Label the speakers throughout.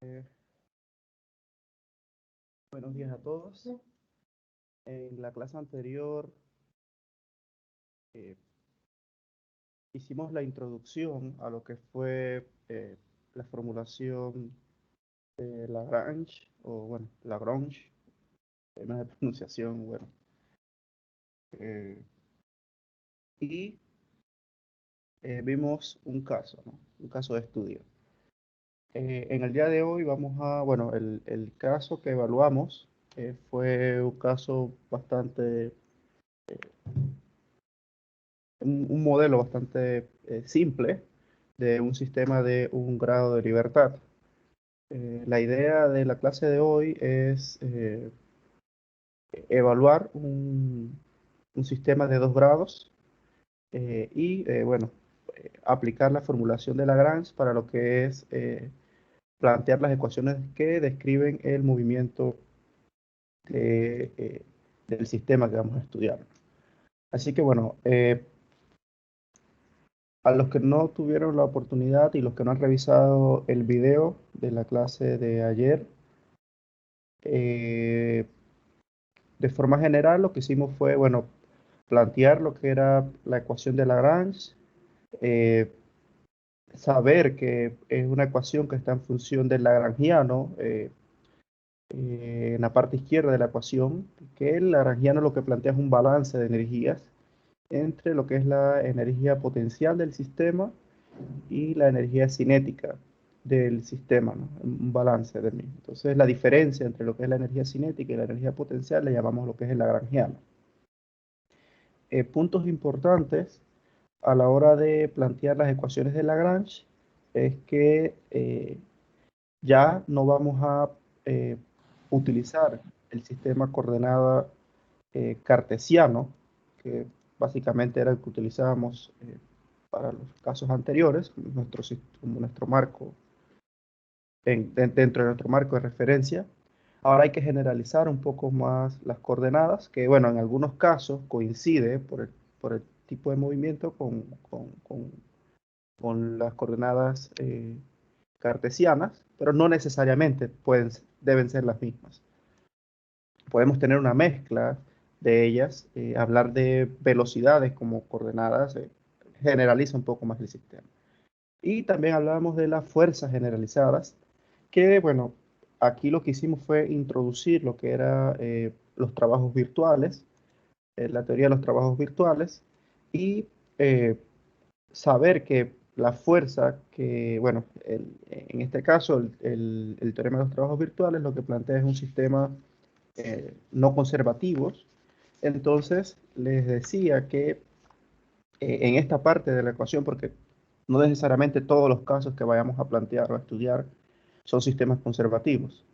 Speaker 1: Eh, Buenos días a todos. En la clase anterior eh, hicimos la introducción a lo que fue la formulación de Lagrange, o bueno, Lagrange, temas de pronunciación, bueno. eh, y Vimos un caso, ¿no? Un caso de estudio. En el día de hoy bueno, el caso que evaluamos fue un caso bastante un modelo bastante simple de un sistema de un grado de libertad. La idea de la clase de hoy es evaluar un sistema de dos grados bueno, aplicar la formulación de Lagrange para lo que es plantear las ecuaciones que describen el movimiento del sistema que vamos a estudiar. Así que bueno, a los que no tuvieron la oportunidad y los que no han revisado el video de la clase de ayer, eh, de forma general lo que hicimos fue, bueno, plantear lo que era la ecuación de Lagrange, eh, saber que es una ecuación que está en función del lagrangiano, en la parte izquierda de la ecuación, que el lagrangiano lo que plantea es un balance de energías entre lo que es la energía potencial del sistema y la energía cinética del sistema, ¿no? Un balance del mismo. Entonces, la diferencia entre lo que es la energía cinética y la energía potencial le llamamos lo que es el lagrangiano. Puntos importantes a la hora de plantear las ecuaciones de Lagrange es que ya no vamos a eh, utilizar el sistema coordenada cartesiano, que básicamente era el que utilizábamos para los casos anteriores, como nuestro marco, dentro de nuestro marco de referencia. Ahora hay que generalizar un poco más las coordenadas, que bueno, en algunos casos coincide por el tipo de movimiento con las coordenadas cartesianas, pero no necesariamente deben ser las mismas. Podemos tener una mezcla de ellas, hablar de velocidades como coordenadas, generaliza un poco más el sistema. Y también hablábamos de las fuerzas generalizadas, que bueno, aquí lo que hicimos fue introducir lo que eran los trabajos virtuales, la teoría de los trabajos virtuales, y eh, saber que la fuerza que, bueno, en este caso el teorema de los trabajos virtuales lo que plantea es un sistema no conservativos. Entonces les decía que en esta parte de la ecuación, porque no necesariamente todos los casos que vayamos a plantear o a estudiar son sistemas conservativos.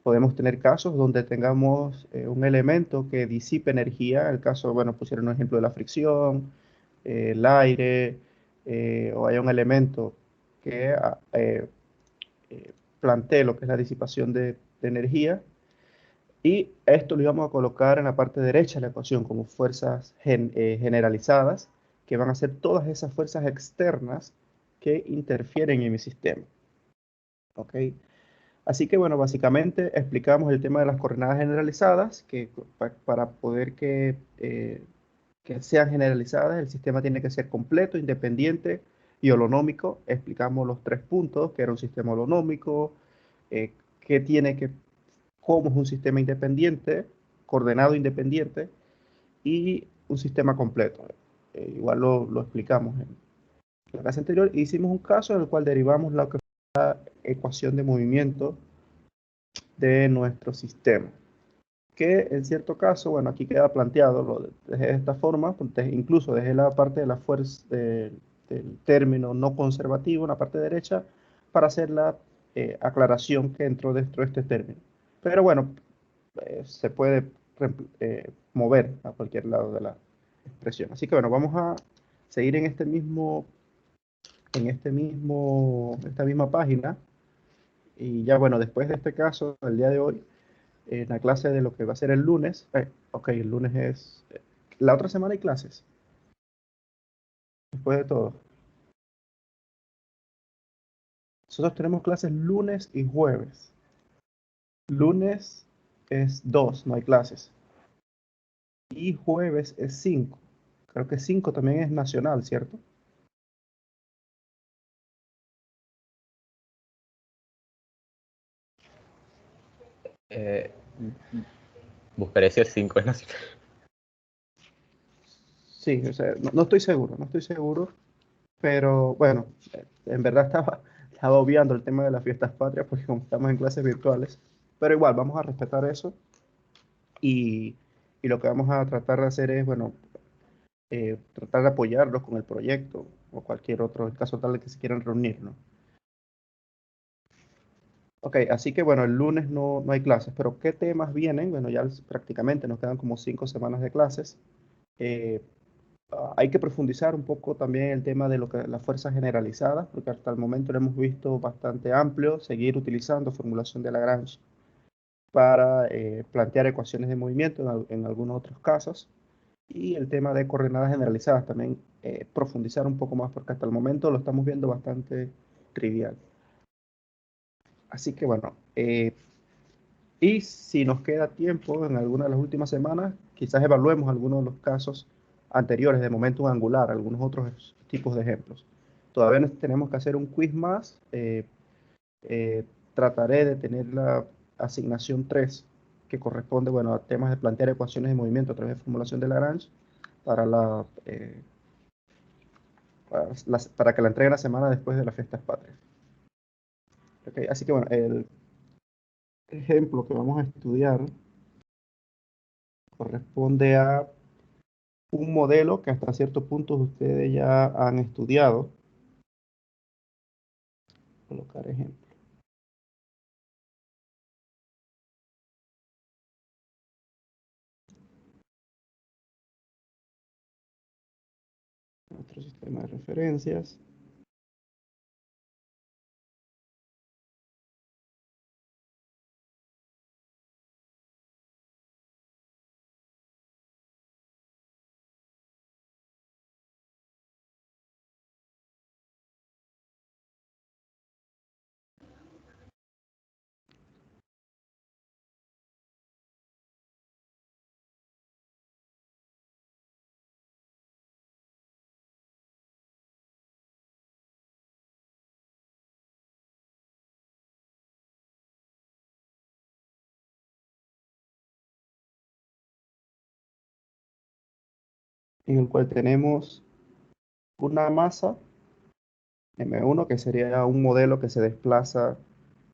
Speaker 1: Podemos tener casos donde tengamos un elemento que disipe energía, el caso, bueno, pusieron un ejemplo de la fricción, el aire, o hay un elemento que plantee lo que es la disipación de energía, y esto lo íbamos a colocar en la parte derecha de la ecuación como fuerzas generalizadas, que van a ser todas esas fuerzas externas que interfieren en mi sistema. ¿Ok? Así que bueno, básicamente explicamos el tema de las coordenadas generalizadas, que para poder que sean generalizadas, el sistema tiene que ser completo, independiente y holonómico. Explicamos los tres puntos, que era un sistema holonómico, eh, que tiene que cómo es un sistema independiente, coordenado independiente, y un sistema completo. Igual lo explicamos en la clase anterior. Hicimos un caso en el cual derivamos la ecuación de movimiento de nuestro sistema. Que en cierto caso, bueno, aquí queda planteado, lo dejé de esta forma, incluso dejé la parte de la fuerza del término no conservativo en la parte derecha para hacer la aclaración que entró dentro de este término. Pero bueno, se puede mover a cualquier lado de la expresión. Así que bueno, vamos a seguir esta misma página. Y ya bueno, después de este caso, el día de hoy, en la clase de lo que va a ser el lunes, ok, el lunes es, la otra semana hay clases, después de todo. Nosotros tenemos clases lunes y jueves. Lunes es 2, no hay clases. Y jueves es 5. Creo que 5 también es nacional, ¿cierto?
Speaker 2: Eh, Buscaré si el 5 es nacional.
Speaker 1: Sí, o sea, no estoy seguro, no estoy seguro, pero bueno, en verdad estaba obviando el tema de las fiestas patrias porque como estamos en clases virtuales, pero igual vamos a respetar eso y, y lo que vamos a tratar de hacer es, bueno, tratar de apoyarlos con el proyecto o cualquier otro, en caso tal de que se quieran reunir, ¿no? Ok, así que bueno, el lunes no hay clases, pero ¿qué temas vienen? Bueno, ya prácticamente nos quedan como 5 semanas de clases. Eh, Hay que profundizar un poco también el tema de lo que las fuerzas generalizadas, porque hasta el momento lo hemos visto bastante amplio, seguir utilizando formulación de Lagrange para plantear ecuaciones de movimiento en algunos otros casos, y el tema de coordenadas generalizadas también profundizar un poco más, porque hasta el momento lo estamos viendo bastante trivial. Así que bueno, y si nos queda tiempo en alguna de las últimas semanas, quizás evaluemos algunos de los casos anteriores de momento angular, algunos otros tipos de ejemplos. Todavía tenemos que hacer un quiz más. Eh, Trataré de tener la asignación 3 que corresponde, bueno, a temas de plantear ecuaciones de movimiento a través de formulación de Lagrange para, para que la entreguen la semana después de las fiestas patrias. Okay, así que bueno, el ejemplo que vamos a estudiar corresponde a un modelo que hasta cierto punto ustedes ya han estudiado. Colocar ejemplo. Otro sistema de referencias. En el cual tenemos una masa M1, que sería un modelo que se desplaza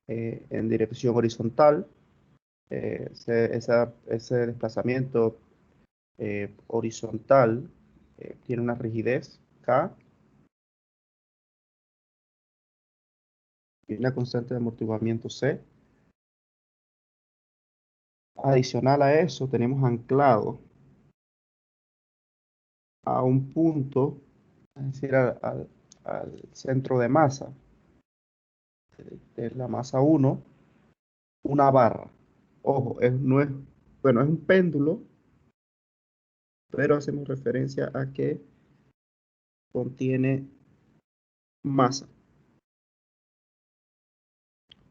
Speaker 1: en dirección horizontal. Ese desplazamiento horizontal tiene una rigidez K y una constante de amortiguamiento C. Adicional a eso, tenemos anclado a un punto, es decir, al centro de masa, de la masa 1, una barra. Ojo, no es, bueno, es un péndulo, pero hacemos referencia a que contiene masa,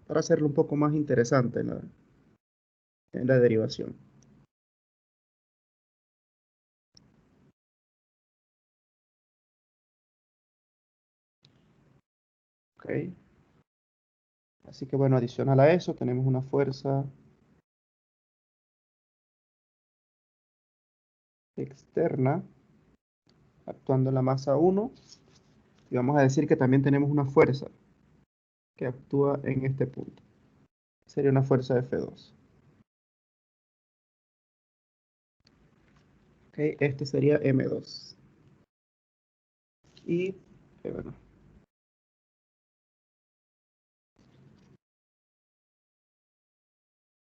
Speaker 1: para hacerlo un poco más interesante en la derivación. ¿Ok? Así que bueno, adicional a eso, tenemos una fuerza externa actuando en la masa 1, y vamos a decir que también tenemos una fuerza que actúa en este punto. Sería una fuerza F2. ¿Ok? Este sería M2. Y bueno,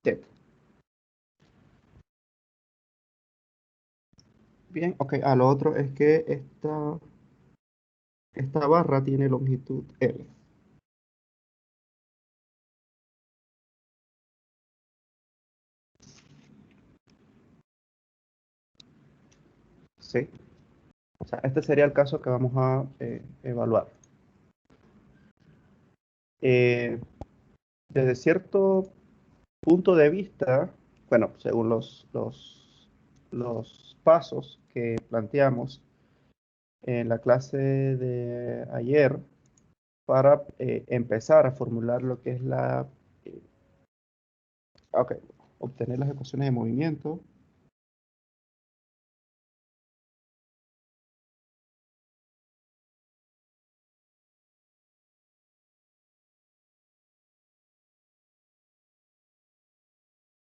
Speaker 1: T. Bien, ok. Lo otro es que esta barra tiene longitud L. ¿Sí? O sea, este sería el caso que vamos a evaluar. Eh, Desde cierto punto de vista, bueno, según los pasos que planteamos en la clase de ayer, para empezar a formular lo que es eh, ok, obtener las ecuaciones de movimiento.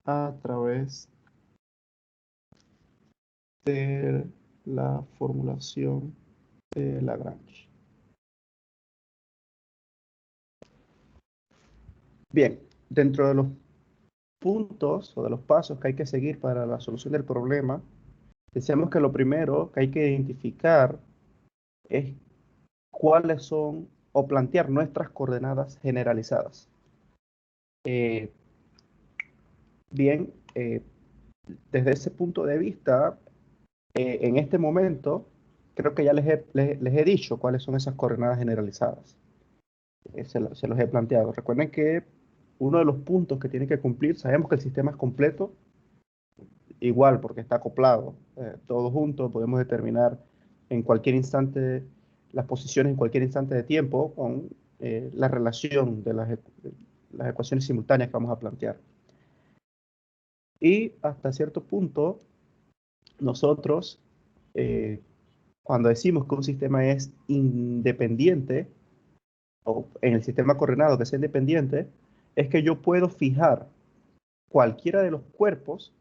Speaker 1: A través de la formulación de Lagrange. Bien, dentro de los puntos o de los pasos que hay que seguir para la solución del problema, decíamos que lo primero que hay que identificar es cuáles son o plantear nuestras coordenadas generalizadas. Eh, Bien, desde ese punto de vista, en este momento, creo que ya les he dicho cuáles son esas coordenadas generalizadas. Se los he planteado. Recuerden que uno de los puntos que tiene que cumplir, sabemos que el sistema es completo, igual porque está acoplado, todo junto, podemos determinar en cualquier instante las posiciones en cualquier instante de tiempo con la relación de las ecuaciones simultáneas que vamos a plantear. Y hasta cierto punto, nosotros, cuando decimos que un sistema es independiente, o en el sistema coordenado que es independiente, es que yo puedo fijar cualquiera de los cuerpos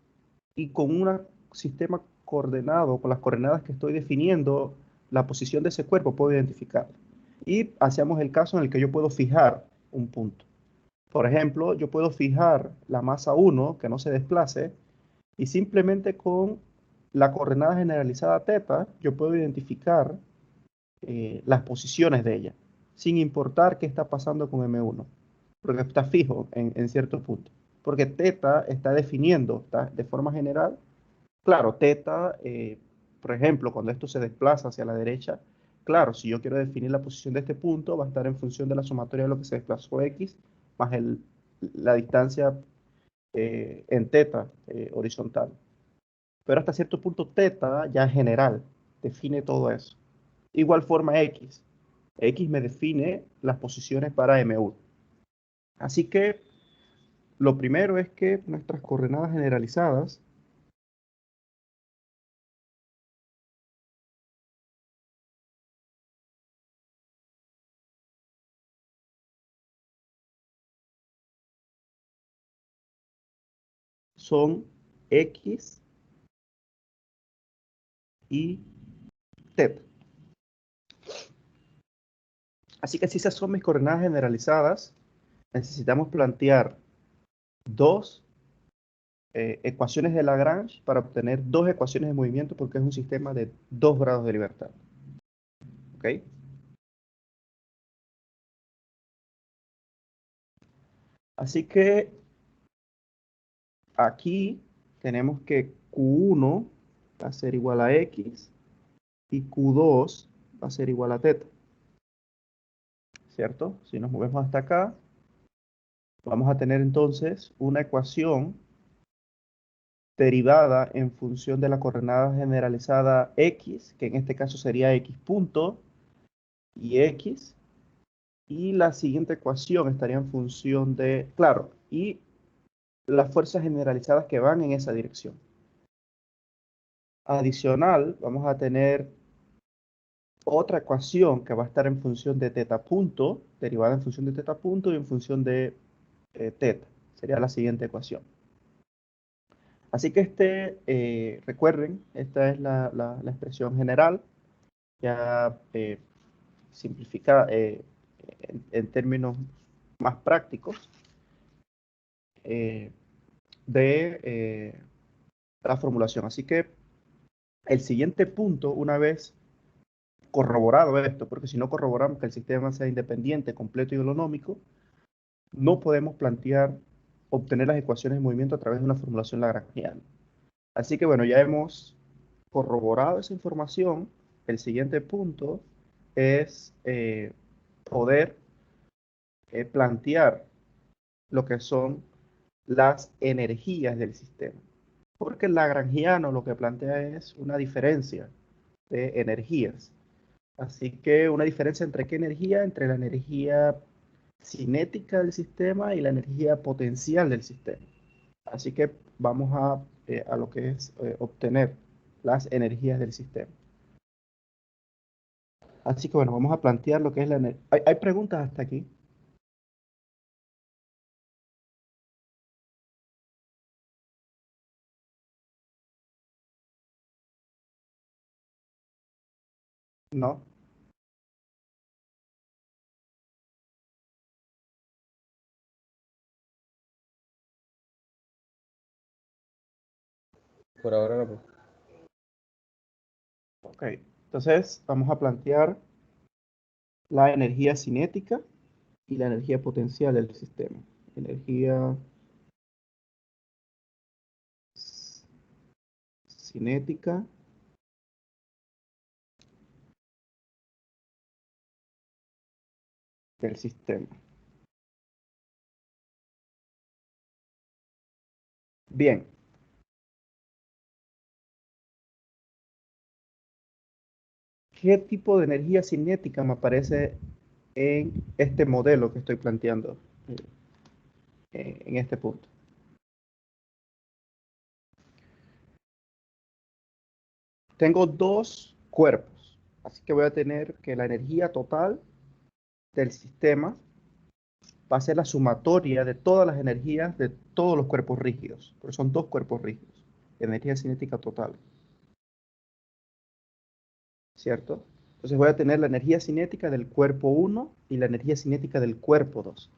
Speaker 1: y con un sistema coordenado, con las coordenadas que estoy definiendo, la posición de ese cuerpo puedo identificar. Y hacemos el caso en el que yo puedo fijar un punto. Por ejemplo, yo puedo fijar la masa 1 que no se desplace y simplemente con la coordenada generalizada θ, yo puedo identificar las posiciones de ella, sin importar qué está pasando con M1, porque está fijo en cierto punto. Porque θ está definiendo está, de forma general. Claro, θ, por ejemplo, cuando esto se desplaza hacia la derecha, claro, si yo quiero definir la posición de este punto, va a estar en función de la sumatoria de lo que se desplazó x, más la distancia en θ horizontal. Pero hasta cierto punto θ ya es general, define todo eso. Igual forma x. X me define las posiciones para M1. Así que lo primero es que nuestras coordenadas generalizadas son X y θ. Así que si esas son mis coordenadas generalizadas, necesitamos plantear dos ecuaciones de Lagrange para obtener dos ecuaciones de movimiento porque es un sistema de 2 grados de libertad. ¿Ok? Así que aquí tenemos que Q1 va a ser igual a X y Q2 va a ser igual a θ. ¿Cierto? Si nos movemos hasta acá, vamos a tener entonces una ecuación derivada en función de la coordenada generalizada x, que en este caso sería x punto y x, y la siguiente ecuación estaría en función de, claro, y las fuerzas generalizadas que van en esa dirección. Adicional, vamos a tener otra ecuación que va a estar en función de θ punto, derivada en función de θ punto y en función de θ. Sería la siguiente ecuación. Así que recuerden, esta es la expresión general, ya simplificada en términos más prácticos eh, de la formulación. Así que el siguiente punto, una vez corroborado esto, porque si no corroboramos que el sistema sea independiente, completo y holonómico, no podemos plantear obtener las ecuaciones de movimiento a través de una formulación lagrangiana. Así que bueno, ya hemos corroborado esa información. El siguiente punto es poder plantear lo que son las energías del sistema. Porque el lagrangiano lo que plantea es una diferencia de energías. Así que una diferencia entre qué energía, entre la energía cinética del sistema y la energía potencial del sistema. Así que vamos a lo que es obtener las energías del sistema. Así que bueno, vamos a plantear lo que es la energía. ¿Hay preguntas hasta aquí? No.
Speaker 2: Por ahora no.
Speaker 1: Ok. Entonces vamos a plantear la energía cinética y la energía potencial del sistema. Energía cinética del sistema. Bien. ¿Qué tipo de energía cinética me aparece en este modelo que estoy planteando en este punto? Tengo dos cuerpos, así que voy a tener que la energía total del sistema va a ser la sumatoria de todas las energías de todos los cuerpos rígidos, porque son dos cuerpos rígidos, energía cinética total, ¿cierto? Entonces voy a tener la energía cinética del cuerpo 1 y la energía cinética del cuerpo 2.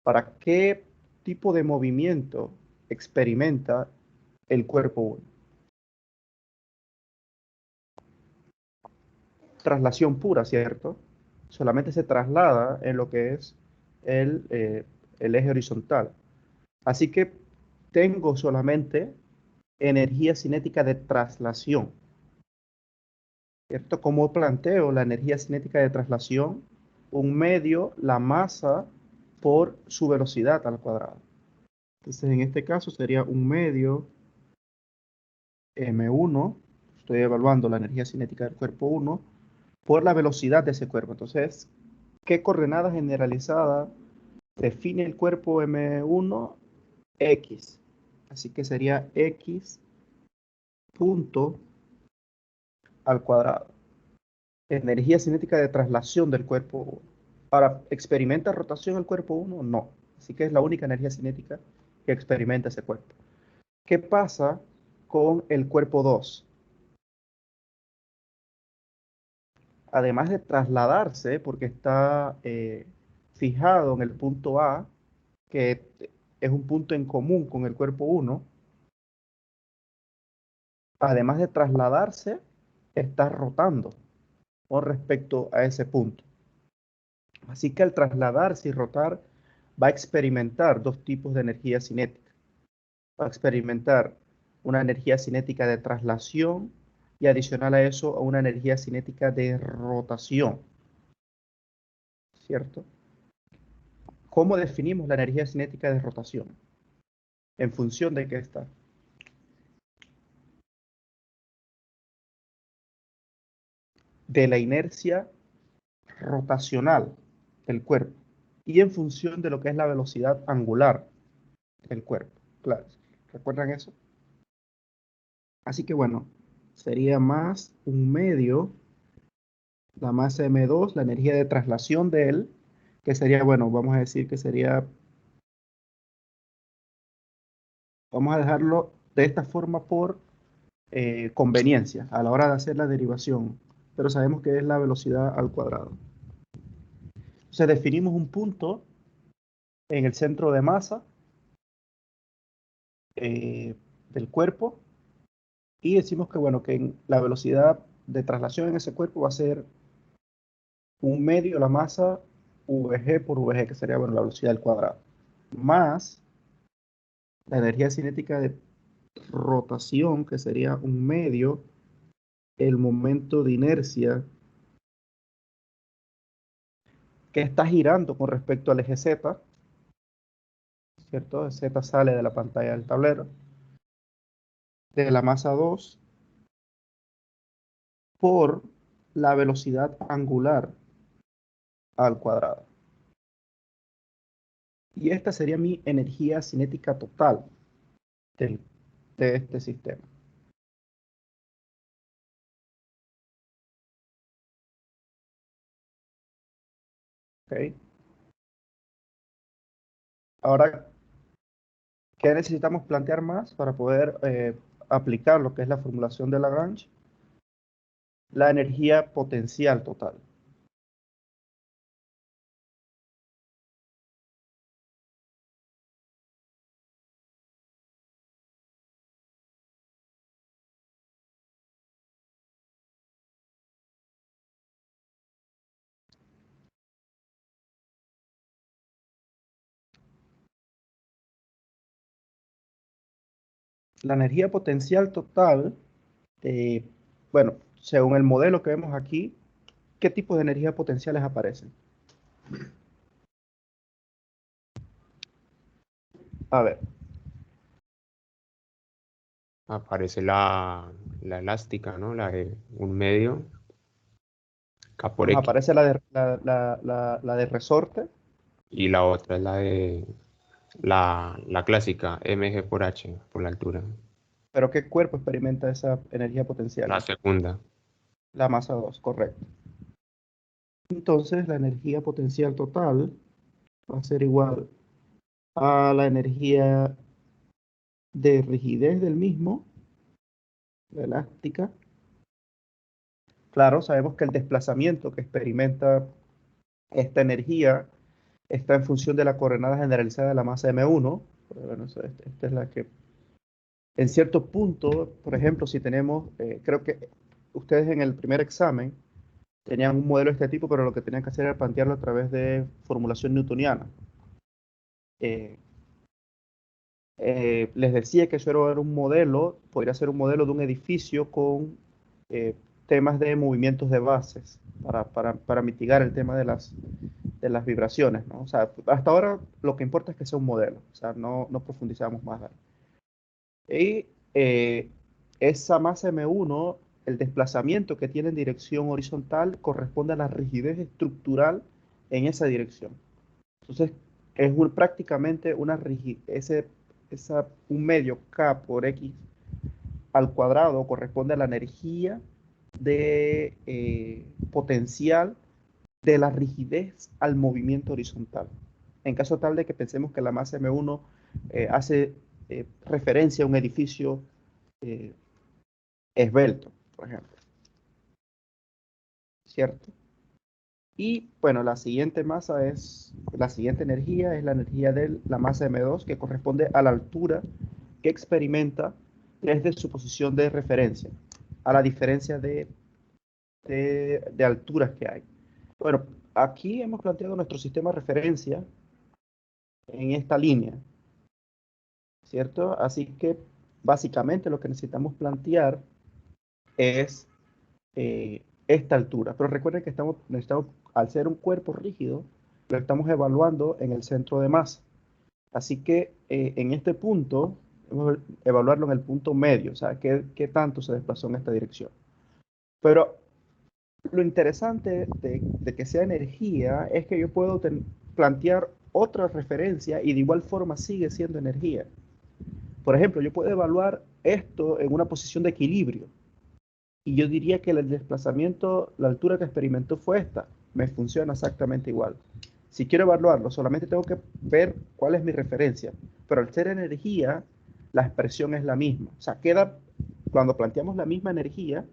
Speaker 1: ¿Para qué tipo de movimiento experimenta el cuerpo 1? Traslación pura, ¿cierto? Solamente se traslada en lo que es el eje horizontal. Así que tengo solamente energía cinética de traslación, ¿cierto? Como planteo la energía cinética de traslación, un medio, la masa por su velocidad al cuadrado. Entonces, en este caso sería un medio m1, estoy evaluando la energía cinética del cuerpo 1, por la velocidad de ese cuerpo. Entonces, ¿qué coordenada generalizada define el cuerpo m1? X. Así que sería x punto al cuadrado. Energía cinética de traslación del cuerpo 1. Ahora, ¿experimenta rotación el cuerpo 1? No. Así que es la única energía cinética que experimenta ese cuerpo. ¿Qué pasa con el cuerpo 2? Además de trasladarse, porque está fijado en el punto A, que es un punto en común con el cuerpo 1, además de trasladarse, está rotando con respecto a ese punto. Así que al trasladarse y rotar, va a experimentar dos tipos de energía cinética. Va a experimentar una energía cinética de traslación y adicional a eso, una energía cinética de rotación, ¿cierto? ¿Cómo definimos la energía cinética de rotación? ¿En función de qué está? De la inercia rotacional del cuerpo y en función de lo que es la velocidad angular del cuerpo. Claro, ¿recuerdan eso? Así que bueno, sería más un medio, la masa m2, la energía de traslación de él, que sería, bueno, vamos a decir que sería, vamos a dejarlo de esta forma por conveniencia a la hora de hacer la derivación, pero sabemos que es la velocidad al cuadrado. Entonces definimos un punto en el centro de masa del cuerpo y decimos que, bueno, que la velocidad de traslación en ese cuerpo va a ser un medio la masa VG por VG, que sería, bueno, la velocidad al cuadrado, más la energía cinética de rotación, que sería un medio el momento de inercia que está girando con respecto al eje Z, ¿cierto? Z sale de la pantalla del tablero, de la masa 2 por la velocidad angular al cuadrado. Y esta sería mi energía cinética total de este sistema. ¿Ok? Ahora, ¿qué necesitamos plantear más para poder aplicar lo que es la formulación de Lagrange? La energía potencial total. La energía potencial total, eh, bueno, según el modelo que vemos aquí, ¿qué tipos de energías potenciales aparecen? A ver,
Speaker 3: Aparece la elástica, ¿no? La de un medio, K por
Speaker 1: nos
Speaker 3: X.
Speaker 1: aparece la de resorte,
Speaker 3: Y la otra es la de la clásica, mg por h, por la altura.
Speaker 1: pero ¿qué cuerpo experimenta esa energía potencial?
Speaker 3: La segunda.
Speaker 1: La masa 2, correcto. Entonces, la energía potencial total va a ser igual a la energía de rigidez del mismo, la elástica. Claro, sabemos que el desplazamiento que experimenta esta energía está en función de la coordenada generalizada de la masa M1. Pero bueno, esta es la que, en cierto punto, por ejemplo, si tenemos, creo que ustedes en el primer examen tenían un modelo de este tipo, pero lo que tenían que hacer era plantearlo a través de formulación newtoniana. Eh, les decía que eso era un modelo, podría ser un modelo de un edificio con eh, temas de movimientos de bases para mitigar el tema de las vibraciones, ¿no? O sea, hasta ahora lo que importa es que sea un modelo, o sea, no profundizamos más ahí. Y esa masa M1, el desplazamiento que tiene en dirección horizontal corresponde a la rigidez estructural en esa dirección. Entonces, es prácticamente una rigidez, un medio K por X al cuadrado corresponde a la energía de potencial de la rigidez al movimiento horizontal. En caso tal de que pensemos que la masa M1 hace referencia a un edificio eh, esbelto, por ejemplo, ¿cierto? Y bueno, la siguiente energía es la energía de la masa M2, que corresponde a la altura que experimenta desde su posición de referencia, a la diferencia de alturas que hay. Bueno, aquí hemos planteado nuestro sistema de referencia en esta línea, ¿cierto? Así que básicamente lo que necesitamos plantear es esta altura. Pero recuerden que necesitamos, al ser un cuerpo rígido, lo estamos evaluando en el centro de masa. Así que en este punto, vamos a evaluarlo en el punto medio, o sea, qué tanto se desplazó en esta dirección. Pero lo interesante de que sea energía es que yo puedo plantear otra referencia y de igual forma sigue siendo energía. Por ejemplo, yo puedo evaluar esto en una posición de equilibrio. Y yo diría que el desplazamiento, la altura que experimentó fue esta. Me funciona exactamente igual. Si quiero evaluarlo, solamente tengo que ver cuál es mi referencia. Pero al ser energía, la expresión es la misma. O sea, cuando planteamos la misma energía,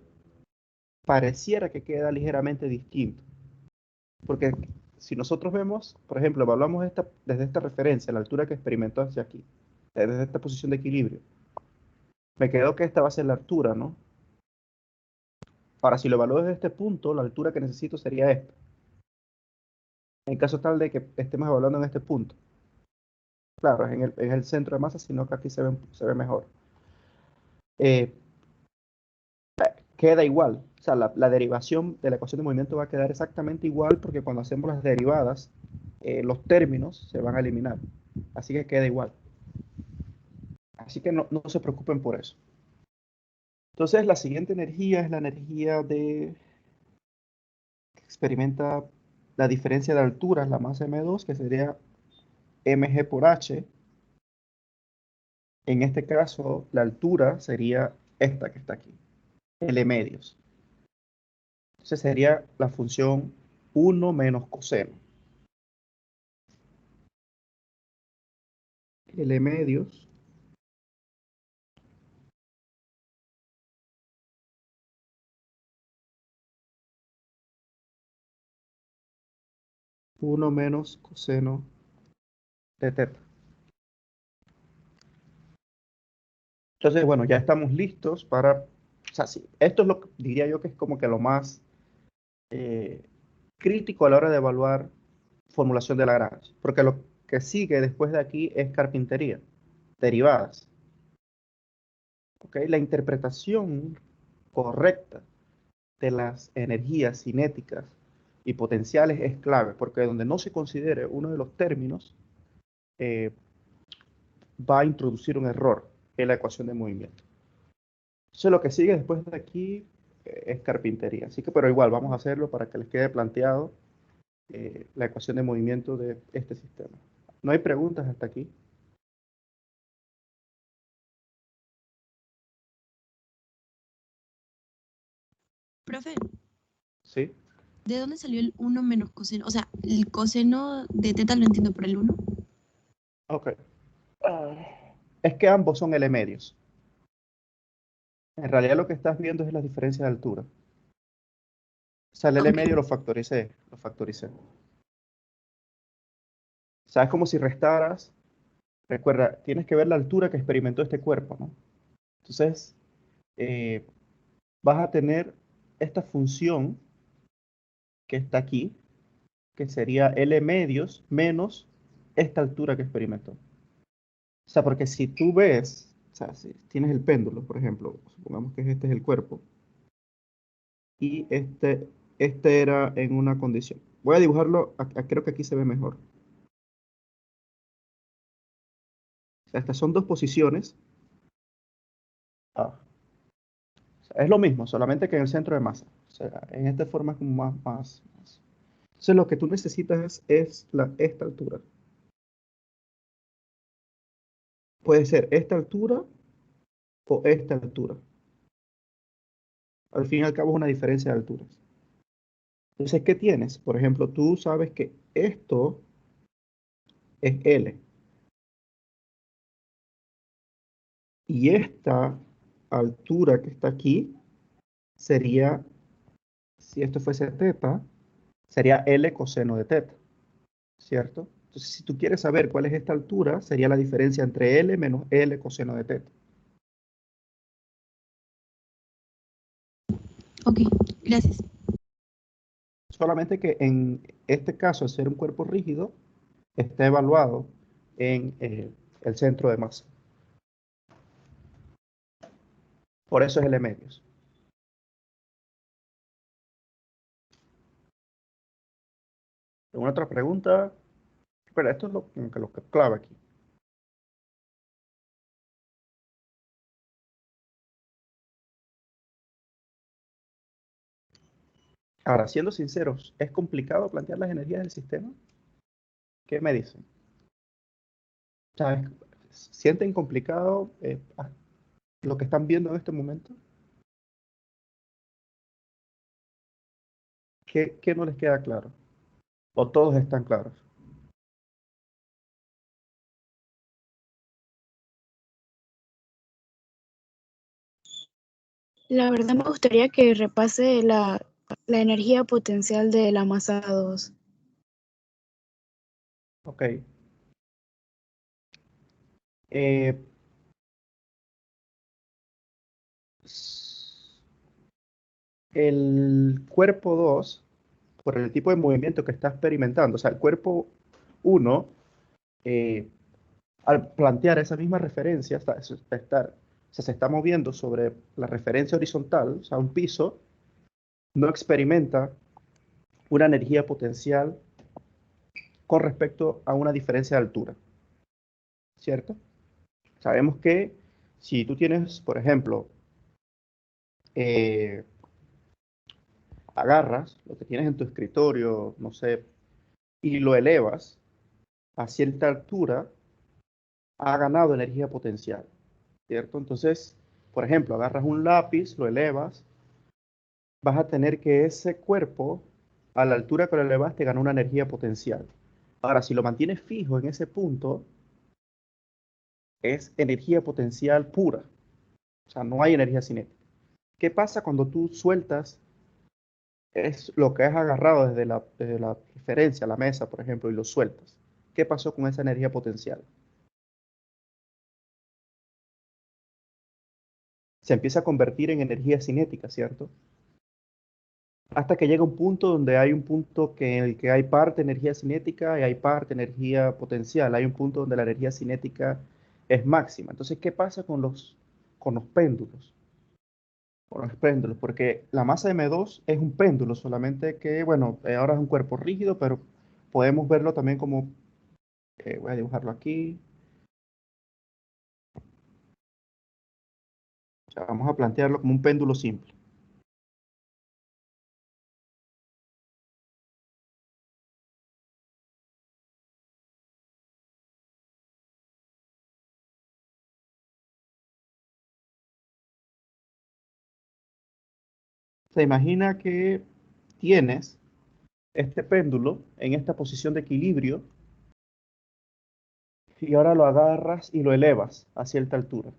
Speaker 1: pareciera que queda ligeramente distinto. Porque si nosotros vemos, por ejemplo, evaluamos desde esta referencia, la altura que experimentó hacia aquí, desde esta posición de equilibrio, me quedó que esta va a ser la altura, ¿no? Ahora, si lo evalúo desde este punto, la altura que necesito sería esta. En caso tal de que estemos evaluando en este punto. Claro, es el centro de masa, sino que aquí se ve mejor. Eh, Queda igual. O sea, la derivación de la ecuación de movimiento va a quedar exactamente igual porque cuando hacemos las derivadas, los términos se van a eliminar. Así que queda igual. Así que no se preocupen por eso. Entonces, la siguiente energía es la energía que experimenta la diferencia de alturas, la masa m2, que sería mg por h. En este caso, la altura sería esta que está aquí, L medios. Entonces sería la función 1 menos coseno. L medios 1 menos coseno de teta. Entonces, bueno, ya estamos listos para, o sea, sí, esto es lo que diría yo que es como que lo más crítico a la hora de evaluar formulación de Lagrange, porque lo que sigue después de aquí es carpintería, derivadas. ¿Ok? La interpretación correcta de las energías cinéticas y potenciales es clave, porque donde no se considere uno de los términos, eh, va a introducir un error en la ecuación de movimiento. Entonces lo que sigue después de aquí es carpintería. Así que, pero igual, vamos a hacerlo para que les quede planteado la ecuación de movimiento de este sistema. ¿No hay preguntas hasta aquí?
Speaker 4: Profe,
Speaker 1: ¿Sí?
Speaker 4: ¿de dónde salió el 1 menos coseno? O sea, el coseno de teta lo entiendo por el 1.
Speaker 1: Ok. Es que ambos son L medios. En realidad lo que estás viendo es la diferencia de altura. O sea, el L
Speaker 4: Ok,
Speaker 1: medio lo factoricé, lo factoricé. O sea, es como si restaras, recuerda, tienes que ver la altura que experimentó este cuerpo, ¿no? Entonces, eh, vas a tener esta función que está aquí, que sería L medios menos esta altura que experimentó. O sea, porque si tú ves, o sea, si tienes el péndulo, por ejemplo, supongamos que este es el cuerpo, y este era en una condición. Voy a dibujarlo, creo que aquí se ve mejor. O sea, estas son dos posiciones. Ah, o sea, es lo mismo, solamente que en el centro de masa. O sea, en esta forma es como más. Entonces lo que tú necesitas es esta altura. Puede ser esta altura o esta altura. Al fin y al cabo es una diferencia de alturas. Entonces, ¿qué tienes? Por ejemplo, tú sabes que esto es L y esta altura que está aquí sería, si esto fuese teta, sería L coseno de teta, ¿cierto? Entonces, si tú quieres saber cuál es esta altura, sería la diferencia entre L menos L coseno de teta.
Speaker 4: ok, gracias.
Speaker 1: Solamente que en este caso, al ser un cuerpo rígido, está evaluado en el centro de masa. Por eso es L medios. ¿Alguna otra pregunta? Pero esto es lo que es clave aquí. Ahora, siendo sinceros, ¿es complicado plantear las energías del sistema? ¿Qué me dicen? ¿Sabes? ¿Sienten complicado lo que están viendo en este momento? ¿Qué no les queda claro? ¿O todos están claros?
Speaker 5: La verdad me gustaría que repase la energía potencial de la masa 2.
Speaker 1: Ok. Eh, el cuerpo 2, por el tipo de movimiento que está experimentando, o sea, el cuerpo 1, al plantear esa misma referencia, o sea, se está moviendo sobre la referencia horizontal, o sea, un piso, no experimenta una energía potencial con respecto a una diferencia de altura, ¿cierto? Sabemos que si tú tienes, por ejemplo, eh, agarras lo que tienes en tu escritorio, no sé, y lo elevas a cierta altura, ha ganado energía potencial, ¿cierto? Entonces, por ejemplo, agarras un lápiz, lo elevas, vas a tener que ese cuerpo, a la altura que lo elevaste, gana una energía potencial. Ahora, si lo mantienes fijo en ese punto, es energía potencial pura, o sea, no hay energía cinética. ¿Qué pasa cuando tú sueltas es lo que has agarrado desde la referencia, la mesa, por ejemplo, y lo sueltas? ¿Qué pasó con esa energía potencial? Se empieza a convertir en energía cinética, ¿cierto? Hasta que llega un punto donde hay un punto en el que hay parte energía cinética y hay parte energía potencial. Hay un punto donde la energía cinética es máxima. Entonces, ¿qué pasa con los péndulos? Con los péndulos, porque la masa M2 es un péndulo, solamente que, bueno, ahora es un cuerpo rígido, pero podemos verlo también como, voy a dibujarlo aquí. O sea, vamos a plantearlo como un péndulo simple. Se imagina que tienes este péndulo en esta posición de equilibrio y ahora lo agarras y lo elevas a cierta altura.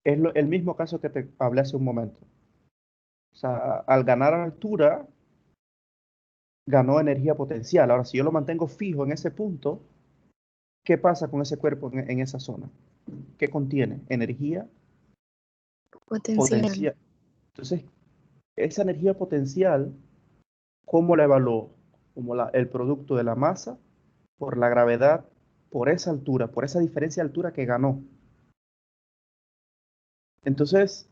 Speaker 1: Es el mismo caso que te hablé hace un momento. O sea, al ganar altura, ganó energía potencial. Ahora, si yo lo mantengo fijo en ese punto, ¿qué pasa con ese cuerpo en esa zona? ¿Qué contiene? Energía
Speaker 5: Potencial.
Speaker 1: potencial. Entonces, esa energía potencial, ¿cómo la evaluó? Como el producto de la masa por la gravedad, por esa altura, por esa diferencia de altura que ganó. Entonces,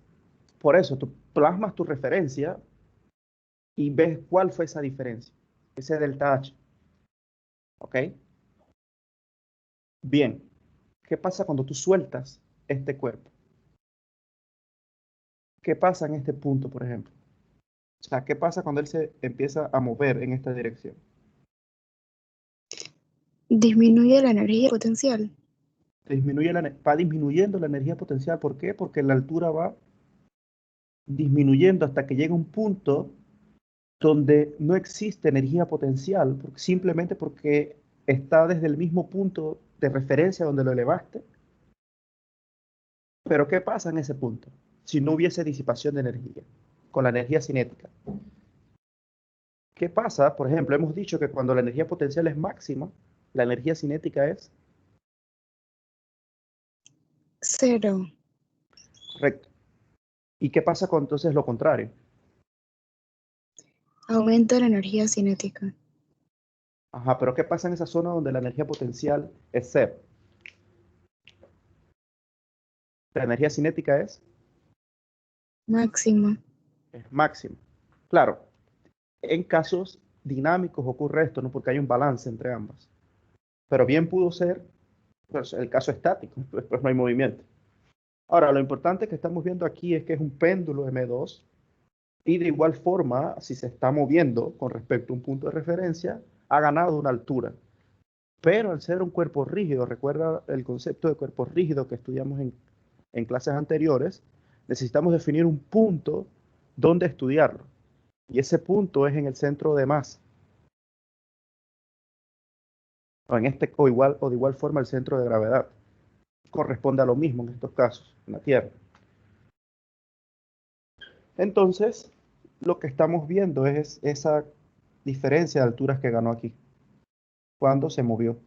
Speaker 1: por eso tú plasmas tu referencia y ves cuál fue esa diferencia, ese delta H. ¿Ok? Bien, ¿qué pasa cuando tú sueltas este cuerpo? ¿Qué pasa en este punto, por ejemplo? O sea, ¿qué pasa cuando él se empieza a mover en esta dirección?
Speaker 5: Disminuye la energía potencial.
Speaker 1: Va disminuyendo la energía potencial. ¿Por qué? Porque la altura va disminuyendo hasta que llega un punto donde no existe energía potencial, simplemente porque está desde el mismo punto de referencia donde lo elevaste. Pero ¿qué pasa en ese punto? Si no hubiese disipación de energía, con la energía cinética. ¿Qué pasa? Por ejemplo, hemos dicho que cuando la energía potencial es máxima, la energía cinética es
Speaker 5: Cero.
Speaker 1: correcto. ¿Y qué pasa con entonces lo contrario?
Speaker 5: Aumenta la energía cinética.
Speaker 1: Ajá, pero ¿qué pasa en esa zona donde la energía potencial es cero? La energía cinética
Speaker 5: Máxima.
Speaker 1: es máxima. Claro, en casos dinámicos ocurre esto, ¿no? Porque hay un balance entre ambas. Pero bien pudo ser pues, el caso estático, pues no hay movimiento. Ahora, lo importante que estamos viendo aquí es que es un péndulo M2 y de igual forma, si se está moviendo con respecto a un punto de referencia, ha ganado una altura. Pero al ser un cuerpo rígido, recuerda el concepto de cuerpo rígido que estudiamos en clases anteriores, necesitamos definir un punto donde estudiarlo. Y ese punto es en el centro de masa. O de igual forma el centro de gravedad. Corresponde a lo mismo en estos casos, en la Tierra. Entonces, lo que estamos viendo es esa diferencia de alturas que ganó aquí, cuando se movió.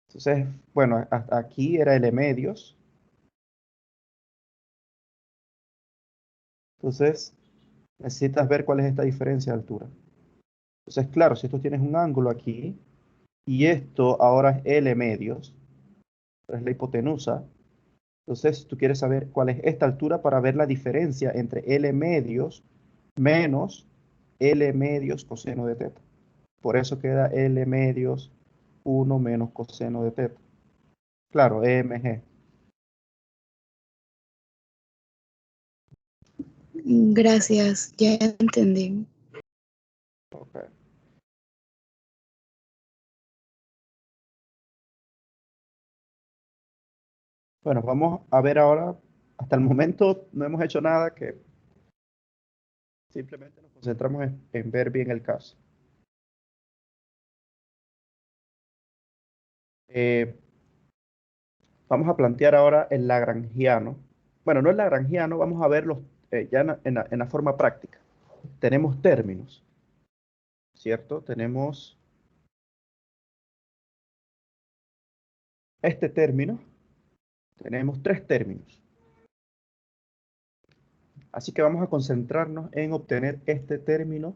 Speaker 1: Entonces, bueno, hasta aquí era L medios. Entonces, necesitas ver cuál es esta diferencia de altura. Entonces, claro, si tú tienes un ángulo aquí, y esto ahora es L medios, es la hipotenusa, Entonces, si tú quieres saber cuál es esta altura para ver la diferencia entre L medios menos L medios coseno de teta. Por eso queda L medios 1 menos coseno de teta. Claro, EMG.
Speaker 5: Gracias, ya entendí.
Speaker 1: Ok. Bueno, vamos a ver ahora. Hasta el momento no hemos hecho nada, que simplemente nos concentramos en ver bien el caso. Eh, Vamos a plantear ahora el lagrangiano. Bueno, no el lagrangiano, vamos a verlo ya en la forma práctica. Tenemos términos, ¿cierto? Tenemos este término, tenemos tres términos. Así que vamos a concentrarnos en obtener este término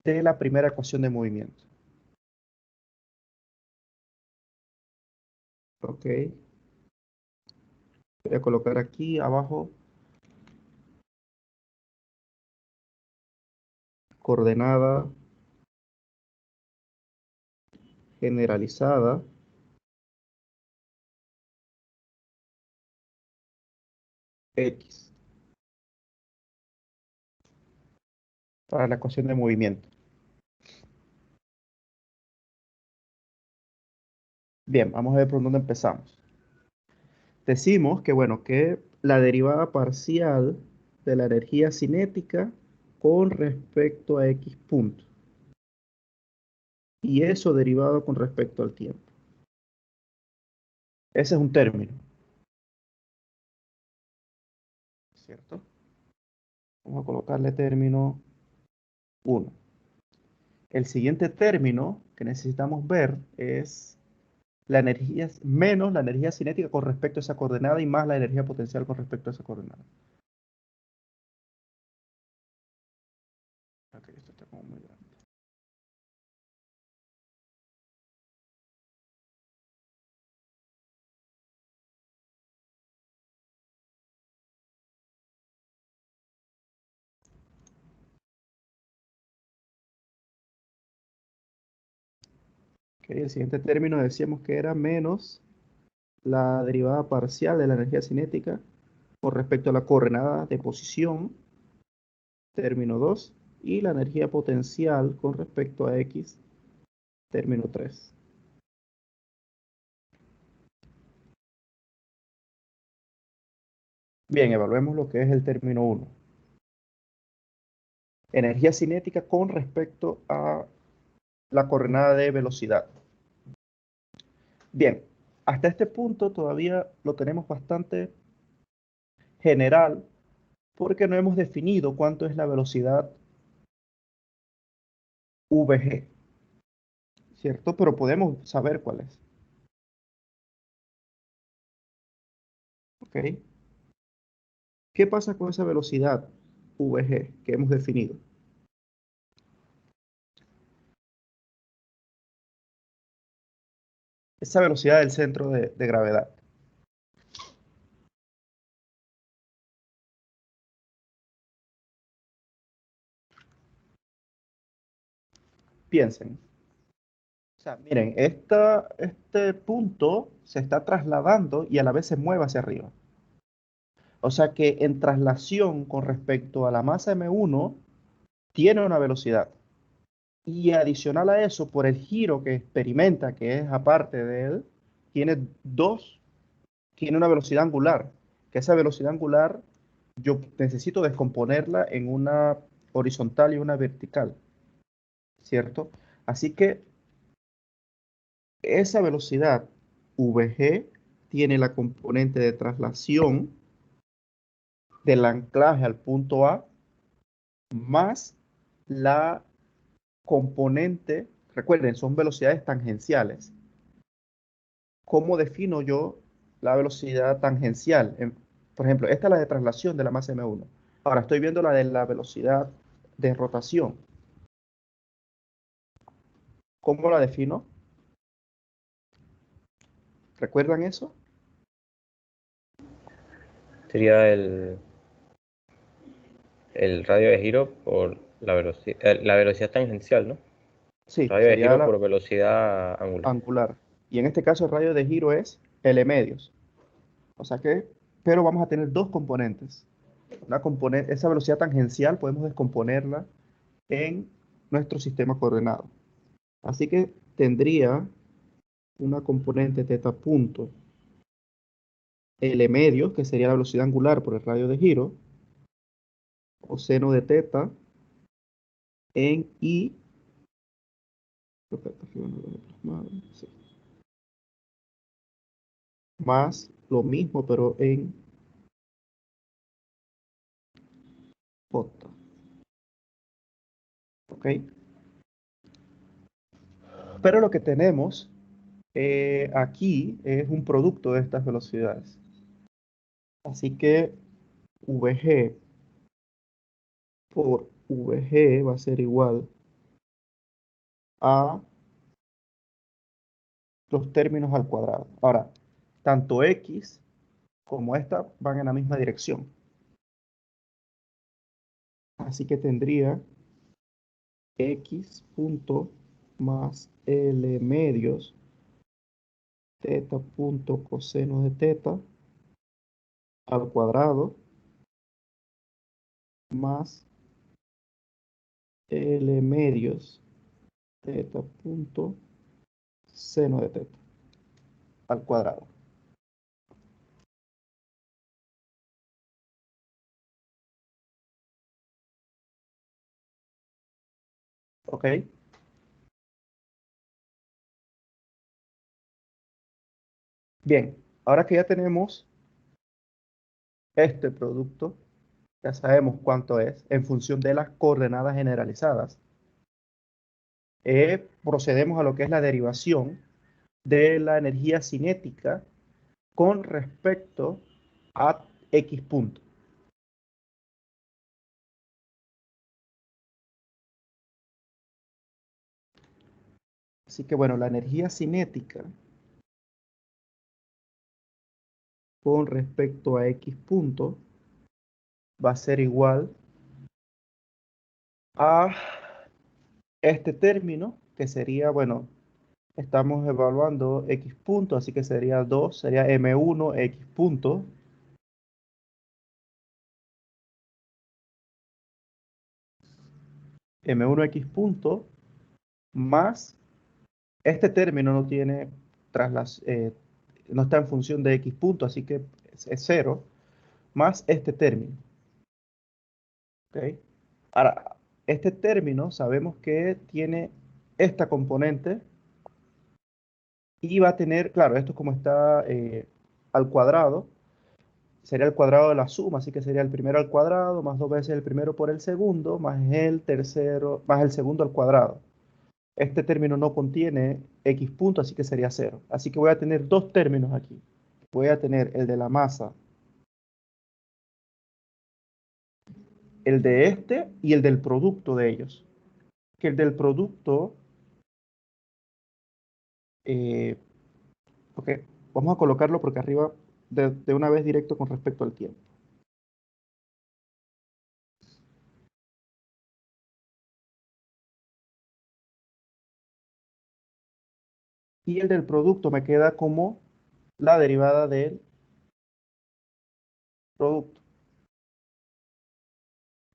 Speaker 1: de la primera ecuación de movimiento. Ok. Voy a colocar aquí abajo coordenada generalizada X para la ecuación de movimiento. Bien, vamos a ver por dónde empezamos. Decimos que, bueno, que la derivada parcial de la energía cinética con respecto a X punto. Y eso derivado con respecto al tiempo. Ese es un término, ¿cierto? Vamos a colocarle término 1. El siguiente término que necesitamos ver es la energía menos la energía cinética con respecto a esa coordenada y más la energía potencial con respecto a esa coordenada. Ok, esto está como muy grande. Ok, el siguiente término decíamos que era menos la derivada parcial de la energía cinética con respecto a la coordenada de posición, término 2, y la energía potencial con respecto a X, término 3. Bien, evaluemos lo que es el término 1. Energía cinética con respecto a la coordenada de velocidad. Bien, hasta este punto todavía lo tenemos bastante general porque no hemos definido cuánto es la velocidad VG, ¿cierto? Pero podemos saber cuál es. ¿Ok? ¿Qué pasa con esa velocidad VG que hemos definido? Esa velocidad del centro de gravedad. Piensen. O sea, miren, este punto se está trasladando y a la vez se mueve hacia arriba. O sea que en traslación con respecto a la masa M1 tiene una velocidad. Y adicional a eso, por el giro que experimenta, que es aparte de él, tiene tiene una velocidad angular. Que esa velocidad angular yo necesito descomponerla en una horizontal y una vertical, ¿cierto? Así que esa velocidad VG tiene la componente de traslación del anclaje al punto A más la componente, recuerden, son velocidades tangenciales. ¿Cómo defino yo la velocidad tangencial? Por ejemplo, esta es la de traslación de la masa M1. Ahora estoy viendo la de la velocidad de rotación. ¿Cómo la defino? ¿Recuerdan eso?
Speaker 2: Sería el radio de giro por la velocidad tangencial, ¿no?
Speaker 1: Sí,
Speaker 2: Radio de
Speaker 1: sería
Speaker 2: giro
Speaker 1: la
Speaker 2: por velocidad angular.
Speaker 1: angular. Y en este caso el radio de giro es L medios. O sea que, pero vamos a tener dos componentes. Esa velocidad tangencial podemos descomponerla en nuestro sistema coordenado. Así que tendría una componente teta punto L medios, que sería la velocidad angular por el radio de giro, o seno de teta en I, creo que arriba no lo he plasmado, sí, más lo mismo, pero en J. ¿Ok? Pero lo que tenemos aquí es un producto de estas velocidades. Así que VG por VG va a ser igual a los términos al cuadrado. Ahora, tanto X como esta van en la misma dirección. Así que tendría X punto más L medios teta punto coseno de teta al cuadrado más L medios teta punto seno de teta al cuadrado. ¿Ok? Bien, ahora que ya tenemos este producto, ya sabemos cuánto es en función de las coordenadas generalizadas. Procedemos a lo que es la derivación de la energía cinética con respecto a X punto. Así que bueno, la energía cinética con respecto a X punto va a ser igual a este término, que sería, bueno, estamos evaluando X punto, así que sería 2, sería M1 X punto, M1X punto, más este término no tiene no está en función de X punto, así que es 0, más este término. ¿Ok? Ahora, este término sabemos que tiene esta componente y va a tener, claro, esto como está al cuadrado, sería el cuadrado de la suma, así que sería el primero al cuadrado, más dos veces el primero por el segundo, más el tercero, más el segundo al cuadrado. Este término no contiene X punto, así que sería 0. Así que voy a tener dos términos aquí. Voy a tener el de la masa, el de este y el del producto de ellos. Que el del producto, eh, ok, vamos a colocarlo porque arriba de una vez directo con respecto al tiempo. Y el del producto me queda como la derivada del producto.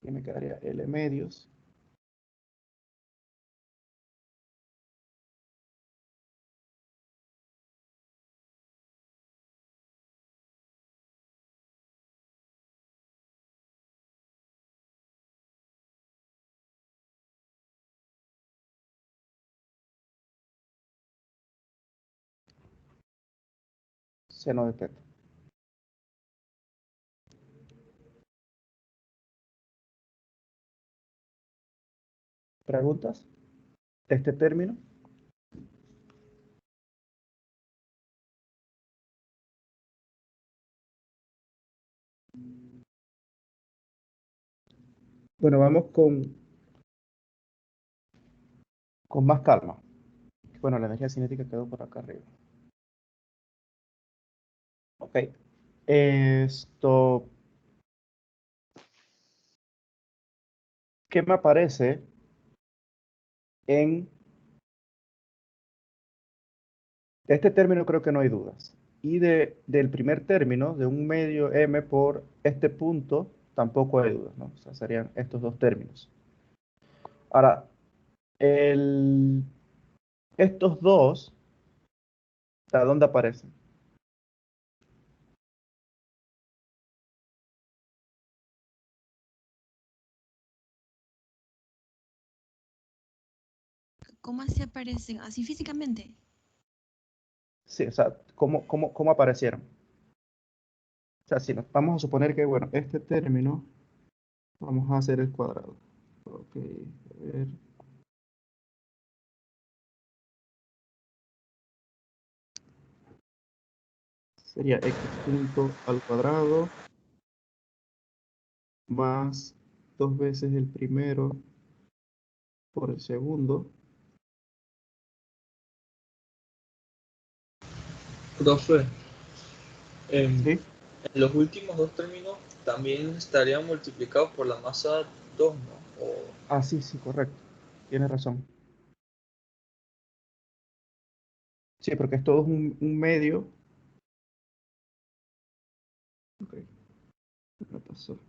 Speaker 1: Y me quedaría L medios seno de teta. ¿Preguntas de este término? Bueno, vamos con más calma. Bueno, la energía cinética quedó por acá arriba. Ok. Esto, ¿qué me aparece en este término? Creo que no hay dudas. Y del primer término, de un medio m por este punto, tampoco hay dudas, ¿no? O sea, serían estos dos términos. Ahora, estos dos, ¿a dónde aparecen?
Speaker 4: ¿Cómo así aparecen? ¿Así físicamente?
Speaker 1: Sí, o sea, ¿cómo aparecieron? O sea, si nos vamos a suponer que, bueno, este término, vamos a hacer el cuadrado. Ok, a ver. Sería x punto al cuadrado más 2 veces el primero por el segundo.
Speaker 6: Profe, en,
Speaker 1: ¿Sí?
Speaker 6: en los últimos dos términos también estarían multiplicados por la masa 2, ¿no?
Speaker 1: Ah, sí, sí, correcto. Tienes razón. Sí, porque esto es un medio. Ok, me pasó.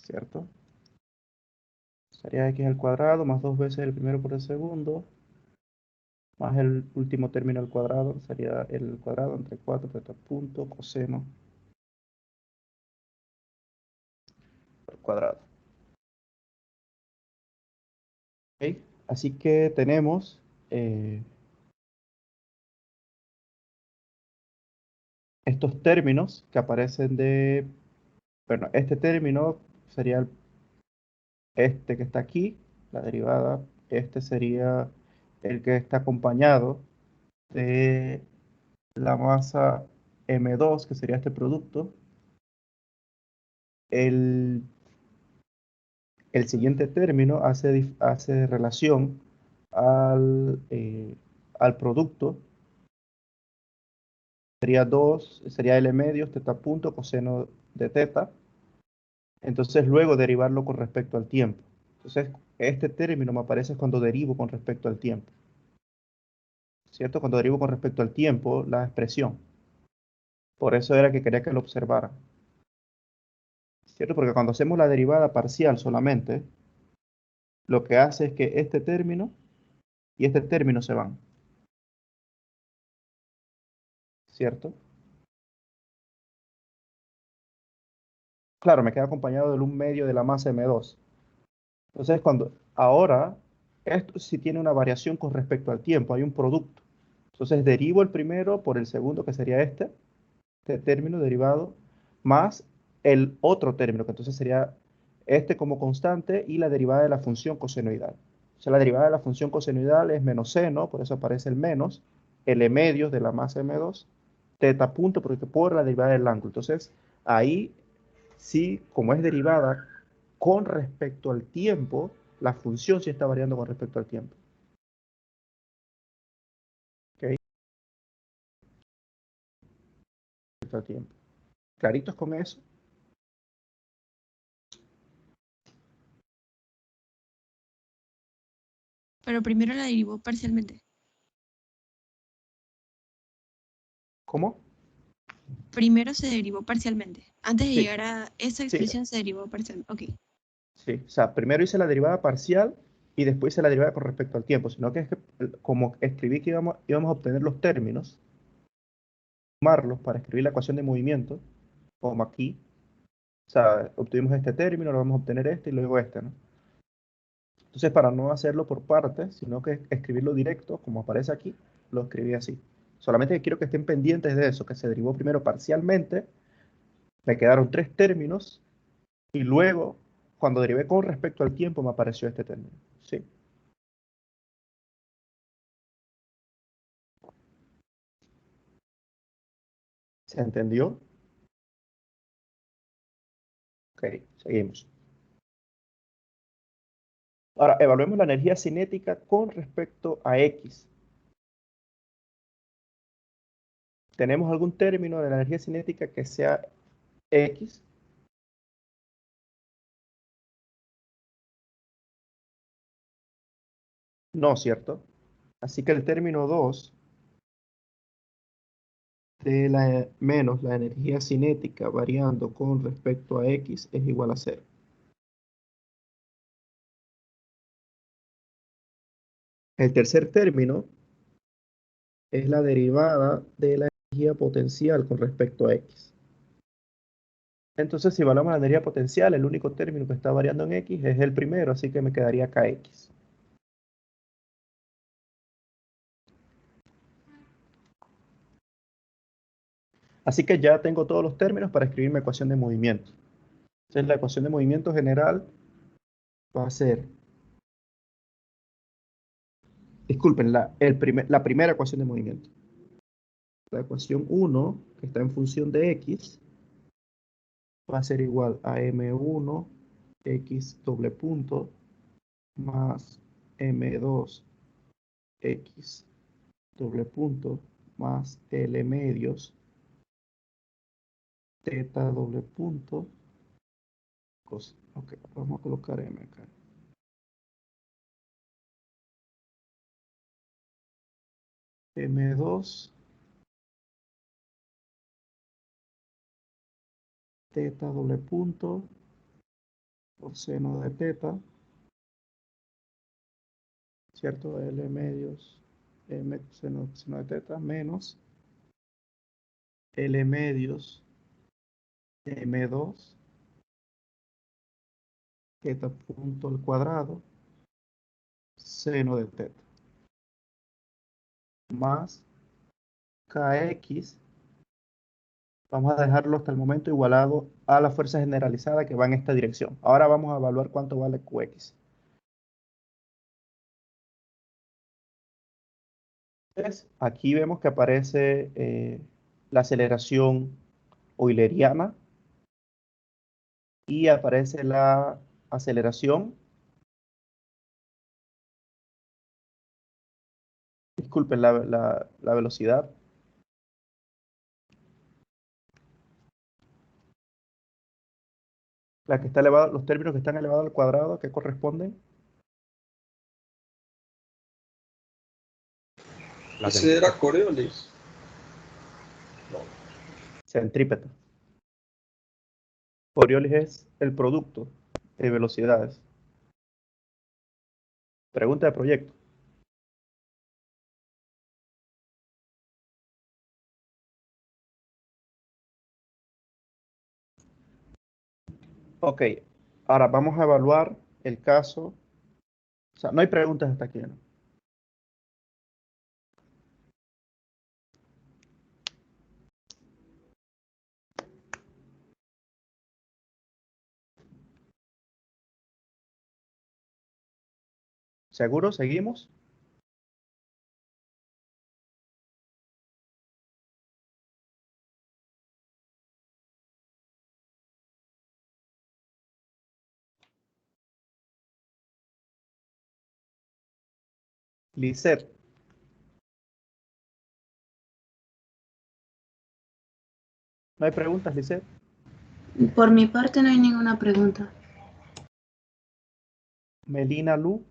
Speaker 1: ¿Cierto? Sería x al cuadrado más 2 veces el primero por el segundo, más el último término al cuadrado, sería el cuadrado entre 4 teta punto coseno al cuadrado. ¿Ok? Así que tenemos estos términos que aparecen bueno, este término sería este que está aquí, la derivada. Este sería el que está acompañado de la masa M2, que sería este producto. El, el siguiente término hace relación al producto. Sería 2, sería L medios, teta punto, coseno de teta. Entonces luego derivarlo con respecto al tiempo. Entonces este término me aparece cuando derivo con respecto al tiempo. ¿Cierto? Cuando derivo con respecto al tiempo, la expresión. Por eso era que quería que lo observara. ¿Cierto? Porque cuando hacemos la derivada parcial solamente, lo que hace es que este término y este término se van. ¿Cierto? Claro, me queda acompañado del 1/2 de la masa M2. Entonces, ahora, esto sí tiene una variación con respecto al tiempo, hay un producto. Entonces, derivo el primero por el segundo, que sería este término derivado, más el otro término, que entonces sería este como constante y la derivada de la función cosenoidal. O sea, la derivada de la función cosenoidal es menos c, ¿no? Por eso aparece el menos, L medios de la masa M2, teta punto, porque por la derivada del ángulo. Entonces, ahí sí, como es derivada con respecto al tiempo, la función sí está variando con respecto al tiempo. ¿Ok? Respecto al tiempo. ¿Claritos con eso?
Speaker 4: Pero primero la derivó parcialmente.
Speaker 1: ¿Cómo?
Speaker 4: Primero se derivó parcialmente. Antes de
Speaker 1: Sí,
Speaker 4: llegar a esa
Speaker 1: sí,
Speaker 4: expresión se derivó parcialmente. Ok.
Speaker 1: sí. O sea, primero hice la derivada parcial y después hice la derivada con respecto al tiempo, sino que es que como escribí que íbamos a obtener los términos, sumarlos para escribir la ecuación de movimiento, como aquí. O sea, obtuvimos este término, lo vamos a obtener este y luego este, ¿no? Entonces, para no hacerlo por partes, sino que escribirlo directo, como aparece aquí, lo escribí así. Solamente que quiero que estén pendientes de eso, que se derivó primero parcialmente, me quedaron 3 términos, y luego, cuando derivé con respecto al tiempo, me apareció este término. ¿Sí? ¿Se entendió? Ok, seguimos. Ahora, evaluemos la energía cinética con respecto a X. ¿Tenemos algún término de la energía cinética que sea X? No, ¿cierto? Así que el término 2 de menos la energía cinética variando con respecto a X es igual a 0. El tercer término es la derivada de la energía potencial con respecto a X. Entonces, si evaluamos la energía potencial, el único término que está variando en X es el primero, así que me quedaría KX. Así que ya tengo todos los términos para escribir mi ecuación de movimiento. Entonces, la ecuación de movimiento general va a ser, disculpen, la primera ecuación de movimiento. La ecuación 1, que está en función de X, va a ser igual a M1 X doble punto más M2 X doble punto más L medios teta doble punto cos. Ok, vamos a colocar M acá. M2 teta doble punto por seno de teta, ¿cierto? L medios M seno de teta menos L medios M2 teta punto al cuadrado seno de teta más Kx. Vamos a dejarlo hasta el momento igualado a la fuerza generalizada que va en esta dirección. Ahora vamos a evaluar cuánto vale Qx. Entonces, aquí vemos que aparece la aceleración euleriana y aparece la aceleración, disculpen, la velocidad. La que está elevada, los términos que están elevados al cuadrado, ¿qué corresponden?
Speaker 3: La
Speaker 6: Ese era Coriolis. No.
Speaker 1: Centrípeta. Coriolis es el producto de velocidades. Pregunta de proyecto. Ok, ahora vamos a evaluar el caso. O sea, no hay preguntas hasta aquí, ¿no? ¿Seguro? ¿Seguimos? Lisette. ¿No hay preguntas, Lisette?
Speaker 7: Por mi parte no hay ninguna pregunta.
Speaker 1: Melina Lu.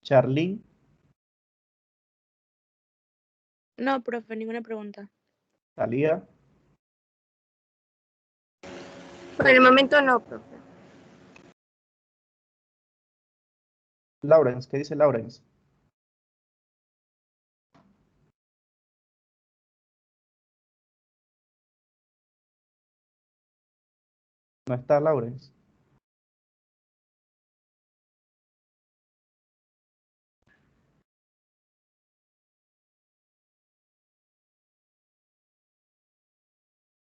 Speaker 1: Charlene.
Speaker 5: No, profe, ninguna pregunta.
Speaker 1: Talía.
Speaker 8: Por el momento no, profe.
Speaker 1: Lawrence. ¿Qué dice Lawrence? No está Lawrence.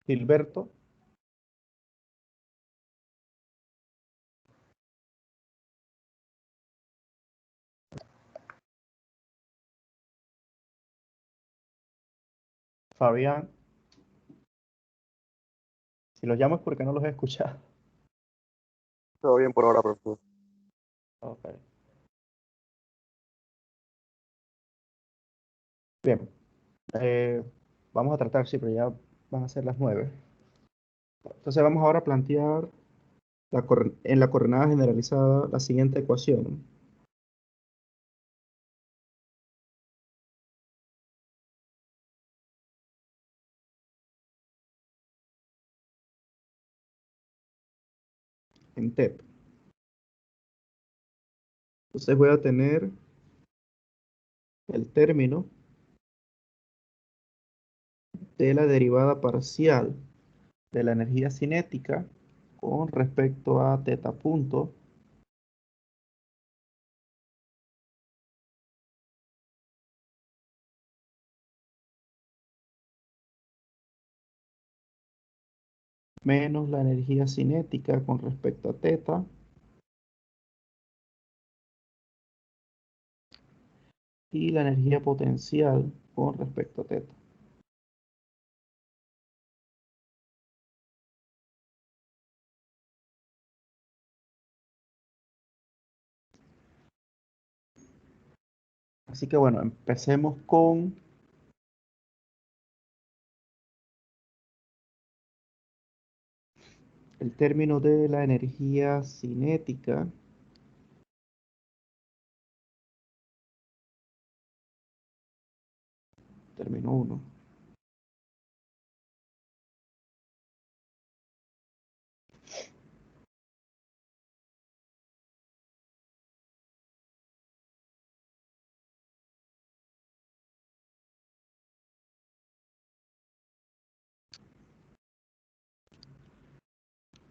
Speaker 1: Gilberto. Fabián. Si los llamo es porque no los he escuchado.
Speaker 9: Todo bien por ahora, profesor.
Speaker 1: Ok. Bien. Vamos a tratar, sí, pero ya van a ser las 9. Entonces vamos ahora a plantear en la coordenada generalizada la siguiente ecuación. En TEP. Entonces voy a tener el término de la derivada parcial de la energía cinética con respecto a teta punto menos la energía cinética con respecto a teta y la energía potencial con respecto a teta. Así que bueno, empecemos con el término de la energía cinética término 1.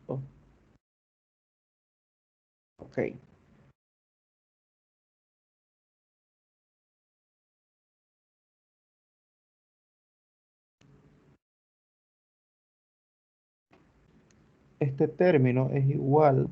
Speaker 1: Oh, ok. Este término es igual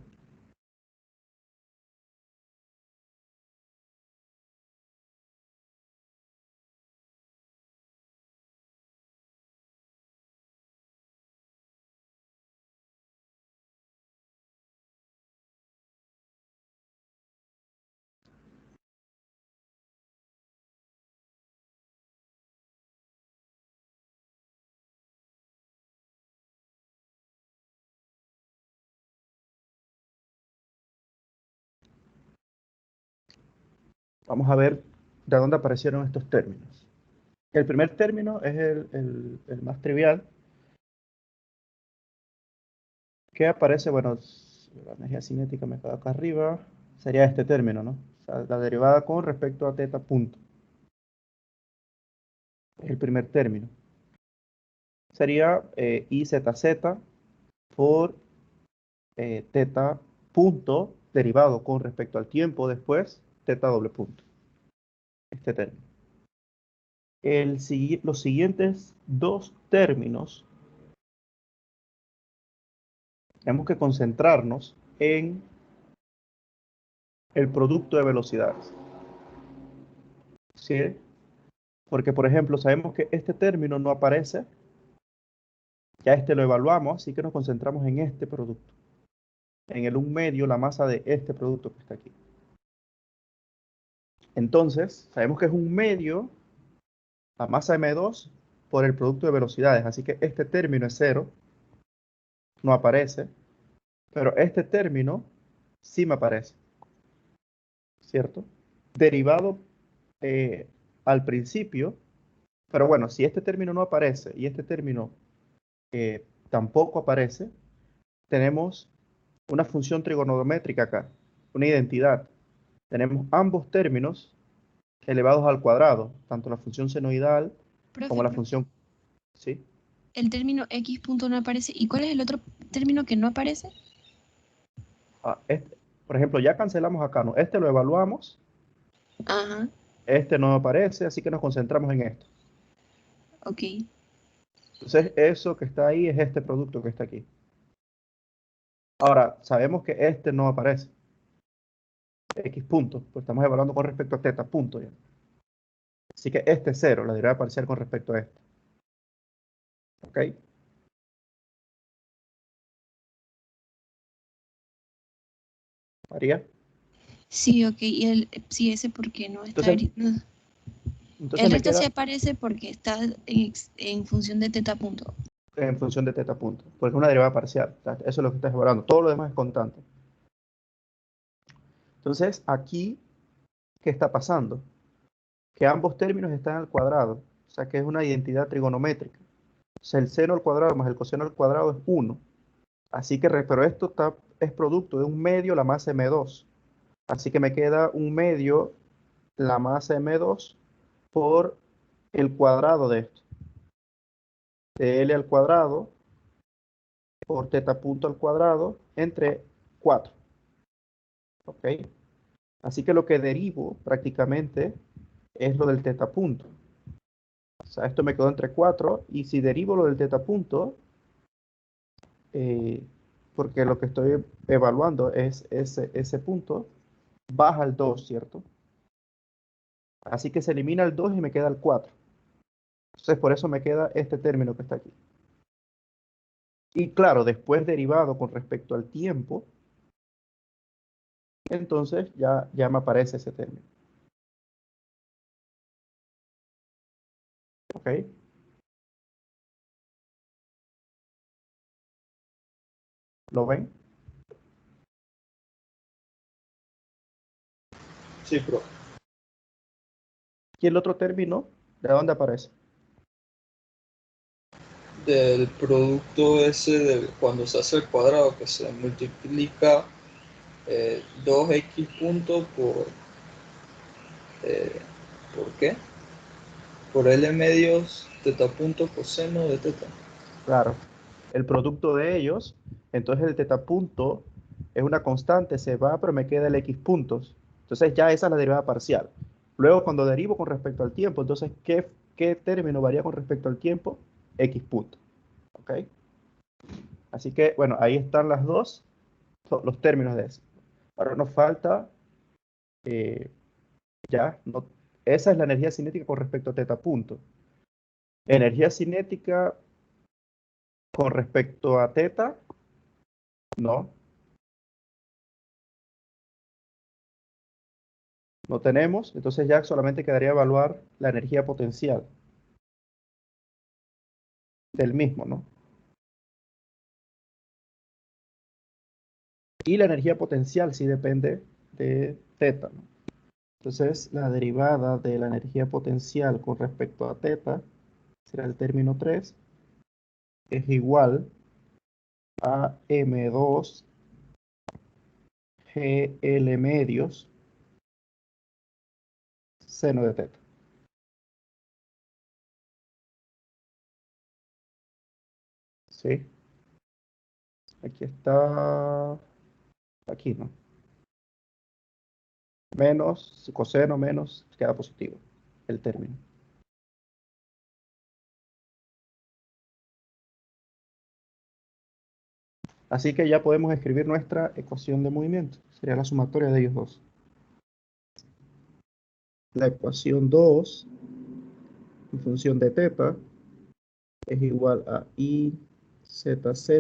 Speaker 1: Vamos a ver de dónde aparecieron estos términos. El primer término es el más trivial, que aparece, bueno, la energía cinética me queda acá arriba, sería este término, ¿no? O sea, la derivada con respecto a teta punto. Es el primer término. Sería IZZ por teta punto derivado con respecto al tiempo después, teta doble punto. Este término. Los siguientes dos términos tenemos que concentrarnos en el producto de velocidades. ¿Sí? Porque, por ejemplo, sabemos que este término no aparece, ya este lo evaluamos, así que nos concentramos en este producto, en el 1/2, la masa de este producto que está aquí. Entonces, sabemos que es 1/2 la masa M2 por el producto de velocidades, así que este término es 0, no aparece, pero este término sí me aparece, ¿cierto? Derivado al principio, pero bueno, si este término no aparece y este término tampoco aparece, tenemos una función trigonométrica acá, una identidad. Tenemos ambos términos elevados al cuadrado, tanto la función senoidal como la función... ¿Sí?
Speaker 4: El término x punto no aparece. ¿Y cuál es el otro término que no aparece?
Speaker 1: Por ejemplo, ya cancelamos acá, ¿no? Este lo evaluamos.
Speaker 4: Ajá,
Speaker 1: Este no aparece, así que nos concentramos en esto.
Speaker 4: ok.
Speaker 1: Entonces, eso que está ahí es este producto que está aquí. Ahora, sabemos que este no aparece. X punto, pues estamos evaluando con respecto a teta punto ya. Así que este es 0, la derivada parcial con respecto a este. ¿Ok? María.
Speaker 4: Sí, ok. Sí, ese porque no está.
Speaker 1: Entonces,
Speaker 4: No.
Speaker 1: entonces
Speaker 4: El
Speaker 1: me
Speaker 4: resto sí
Speaker 1: queda
Speaker 4: aparece porque está en función de teta punto.
Speaker 1: en función de teta punto, porque es una derivada parcial. Eso es lo que estás evaluando. Todo lo demás es constante. Entonces, aquí, ¿qué está pasando? Que ambos términos están al cuadrado. O sea, que es una identidad trigonométrica. O sea, el seno al cuadrado más el coseno al cuadrado es 1. Así que, pero esto es producto de un medio la masa m2. Así que me queda un medio la masa m2 por el cuadrado de esto. De L al cuadrado por teta punto al cuadrado entre 4. ¿Ok? Así que lo que derivo prácticamente es lo del teta punto. O sea, esto me quedó entre 4 y si derivo lo del teta punto, porque lo que estoy evaluando es ese punto, baja al 2, ¿cierto? Así que se elimina el 2 y me queda el 4. Entonces por eso me queda este término que está aquí. Y claro, después derivado con respecto al tiempo, entonces ya me aparece ese término. ¿Ok? ¿Lo ven?
Speaker 6: Sí, profe.
Speaker 1: ¿Y el otro término? ¿De dónde aparece?
Speaker 6: Del producto ese cuando se hace el cuadrado, que se multiplica 2x punto ¿por qué? Por L medios teta punto coseno de teta.
Speaker 1: Claro. El producto de ellos, entonces el teta punto es una constante, se va, pero me queda el x puntos. Entonces ya esa es la derivada parcial. Luego cuando derivo con respecto al tiempo, entonces ¿qué término varía con respecto al tiempo? X punto. ¿Ok? Así que, bueno, ahí están las dos, los términos de eso. Ahora nos falta, eh, no, esa es la energía cinética con respecto a teta punto. Energía cinética con respecto a teta, no. No tenemos, entonces ya solamente quedaría evaluar la energía potencial del mismo, ¿no? Y la energía potencial sí depende de teta, ¿no? Entonces la derivada de la energía potencial con respecto a teta, será el término 3, es igual a m2 gl medios seno de teta. ¿Sí? Aquí está, aquí, ¿no? Menos, coseno menos, queda positivo el término. Así que ya podemos escribir nuestra ecuación de movimiento. Sería la sumatoria de ellos dos. La ecuación 2 en función de teta es igual a I ZZ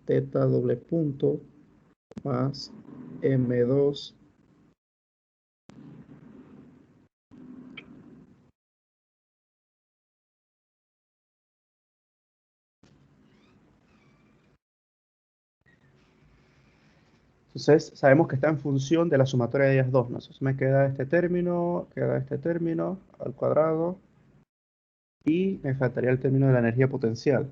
Speaker 1: teta doble punto más M2 Entonces, sabemos que está en función de la sumatoria de ellas dos, ¿no? Entonces me queda este término al cuadrado y me faltaría el término de la energía potencial.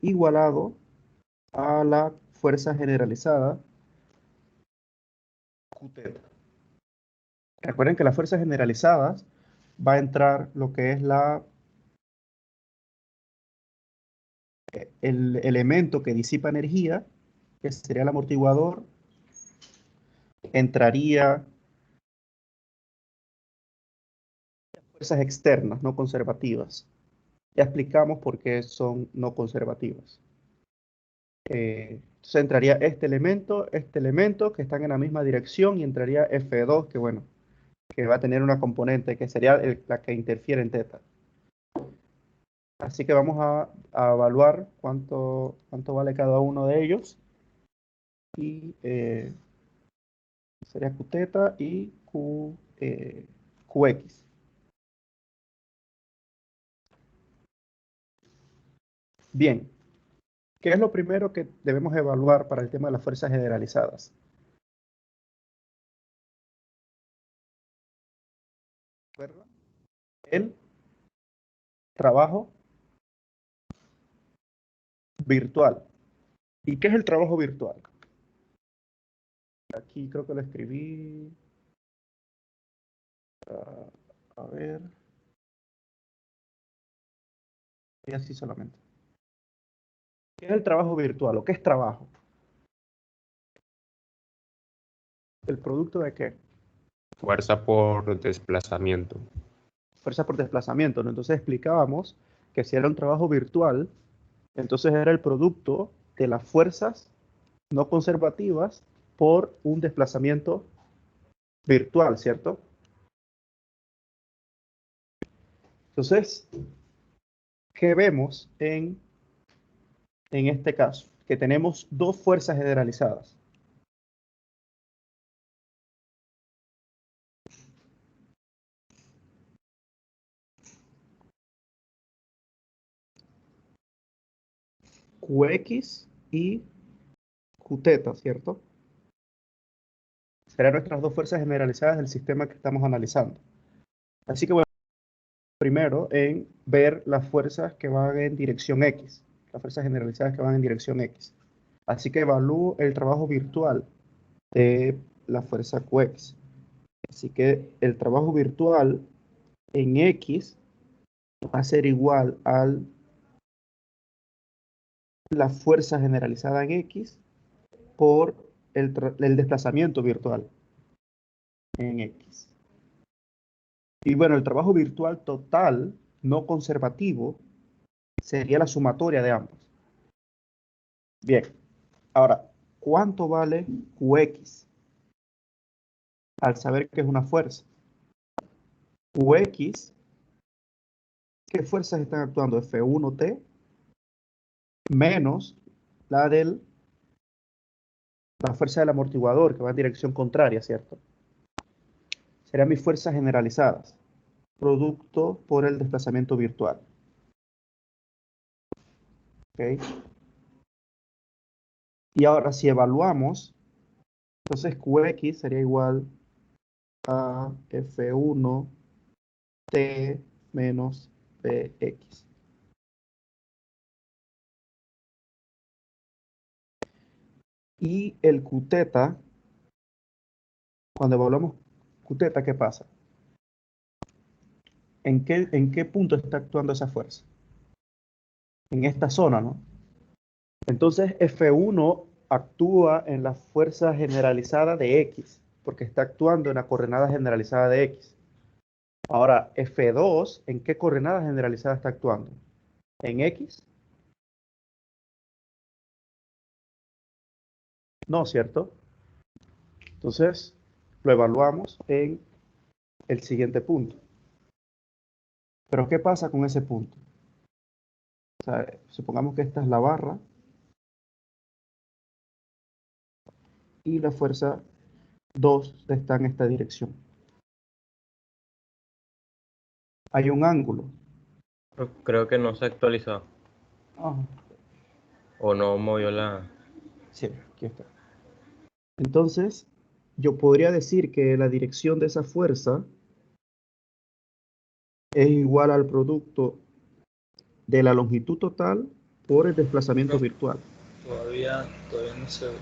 Speaker 1: Igualado a la fuerza generalizada Qt. Recuerden que las fuerzas generalizadas va a entrar lo que es el elemento que disipa energía, que sería el amortiguador, entraría fuerzas externas, no conservativas. Ya explicamos por qué son no conservativas. Entonces entraría este elemento que están en la misma dirección y entraría F2, que bueno, que va a tener una componente que sería la que interfiere en teta. Así que vamos a evaluar cuánto vale cada uno de ellos. Y sería Q teta y QX. Bien, ¿qué es lo primero que debemos evaluar para el tema de las fuerzas generalizadas? El trabajo virtual. ¿Y qué es el trabajo virtual? Aquí creo que lo escribí. A ver. Y así solamente. ¿Qué es el trabajo virtual o qué es trabajo? ¿El producto de qué?
Speaker 3: Fuerza por desplazamiento.
Speaker 1: Fuerza por desplazamiento, ¿no? Entonces explicábamos que si era un trabajo virtual, entonces era el producto de las fuerzas no conservativas por un desplazamiento virtual, ¿cierto? Entonces, ¿qué vemos en este caso? Que tenemos dos fuerzas generalizadas. QX y Qθ, ¿cierto? Serán nuestras dos fuerzas generalizadas del sistema que estamos analizando. Así que bueno, primero en ver las fuerzas que van en dirección X, las fuerzas generalizadas que van en dirección X. Así que evalúo el trabajo virtual de la fuerza QX. Así que el trabajo virtual en X va a ser igual a la fuerza generalizada en X por el desplazamiento virtual en X. Y bueno, el trabajo virtual total no conservativo sería la sumatoria de ambos. Bien, ahora, ¿cuánto vale QX? Al saber que es una fuerza. QX, ¿qué fuerzas están actuando? F1T menos la fuerza del amortiguador que va en dirección contraria, ¿cierto? Serían mis fuerzas generalizadas, producto por el desplazamiento virtual. ¿Ok? Y ahora si evaluamos, entonces QX sería igual a F1T menos Px. Y el Qθ, cuando evaluamos Qθ, ¿qué pasa? ¿En qué punto está actuando esa fuerza? En esta zona, ¿no? Entonces F1 actúa en la fuerza generalizada de X, porque está actuando en la coordenada generalizada de X. Ahora, F2, ¿en qué coordenada generalizada está actuando? ¿En X? No, ¿cierto? Entonces, lo evaluamos en el siguiente punto. Pero, ¿qué pasa con ese punto? O sea, supongamos que esta es la barra y la fuerza 2 está en esta dirección. Hay un ángulo.
Speaker 2: Creo que no se ha actualizado.
Speaker 1: Ah,
Speaker 2: O no movió la...
Speaker 1: sí, aquí está. Entonces, yo podría decir que la dirección de esa fuerza es igual al producto de la longitud total por el desplazamiento virtual.
Speaker 6: Todavía no se ve.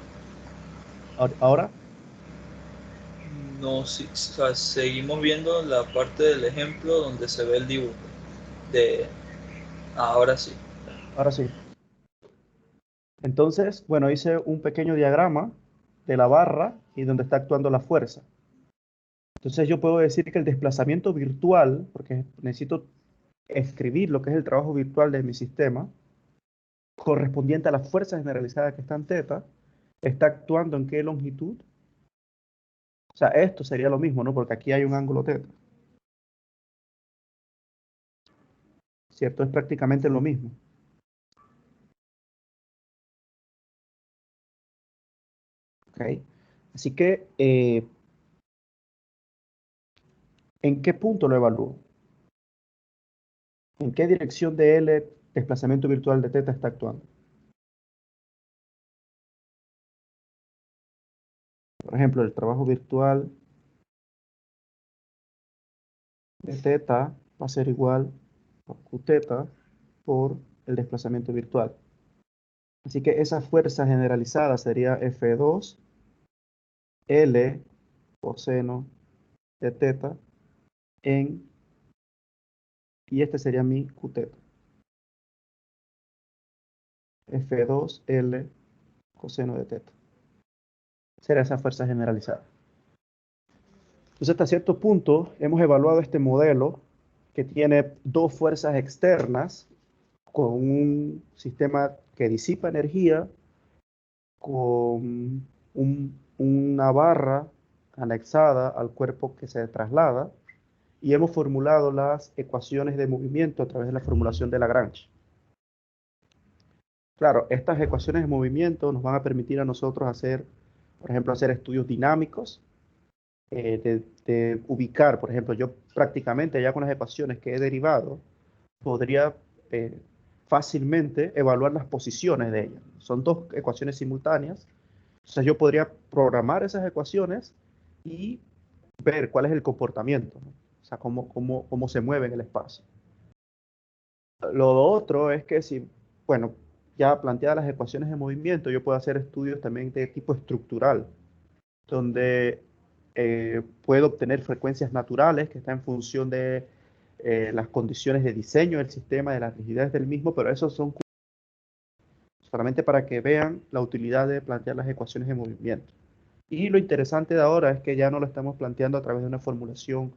Speaker 1: Ahora,
Speaker 6: No, sí, o sea, seguimos viendo la parte del ejemplo donde se ve el dibujo. De, ahora sí.
Speaker 1: ahora sí. Entonces, bueno, hice un pequeño diagrama de la barra y donde está actuando la fuerza. Entonces yo puedo decir que el desplazamiento virtual, porque necesito escribir lo que es el trabajo virtual de mi sistema, correspondiente a la fuerza generalizada que está en teta, está actuando en qué longitud. O sea, esto sería lo mismo, ¿no? Porque aquí hay un ángulo teta. ¿Cierto? Es prácticamente lo mismo. ¿Ok? Así que, ¿en qué punto lo evalúo? ¿En qué dirección de L desplazamiento virtual de teta está actuando? Por ejemplo, el trabajo virtual de teta va a ser igual a Q teta por el desplazamiento virtual. Así que esa fuerza generalizada sería F2 L coseno de teta y este sería mi Q teta. F2 L coseno de teta. Será esa fuerza generalizada. Entonces, hasta cierto punto, hemos evaluado este modelo que tiene dos fuerzas externas con un sistema que disipa energía, con una barra anexada al cuerpo que se traslada, y hemos formulado las ecuaciones de movimiento a través de la formulación de Lagrange. Claro, estas ecuaciones de movimiento nos van a permitir a nosotros hacer, por ejemplo, hacer estudios dinámicos, de ubicar, por ejemplo, yo prácticamente ya con las ecuaciones que he derivado, podría fácilmente evaluar las posiciones de ellas. Son dos ecuaciones simultáneas. O sea, yo podría programar esas ecuaciones y ver cuál es el comportamiento, ¿no? O sea, cómo se mueve en el espacio. Lo otro es que si, bueno, ya planteadas las ecuaciones de movimiento, yo puedo hacer estudios también de tipo estructural, donde puedo obtener frecuencias naturales que están en función de las condiciones de diseño del sistema, de las rigidez del mismo, pero esos son solamente para que vean la utilidad de plantear las ecuaciones de movimiento. Y lo interesante de ahora es que ya no lo estamos planteando a través de una formulación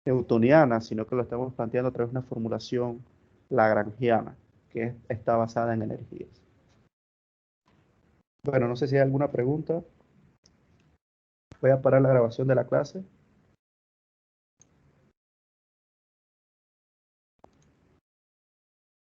Speaker 1: newtoniana, sino que lo estamos planteando a través de una formulación lagrangiana, que está basada en energías. Bueno, no sé si hay alguna pregunta. Voy a parar la grabación de la clase.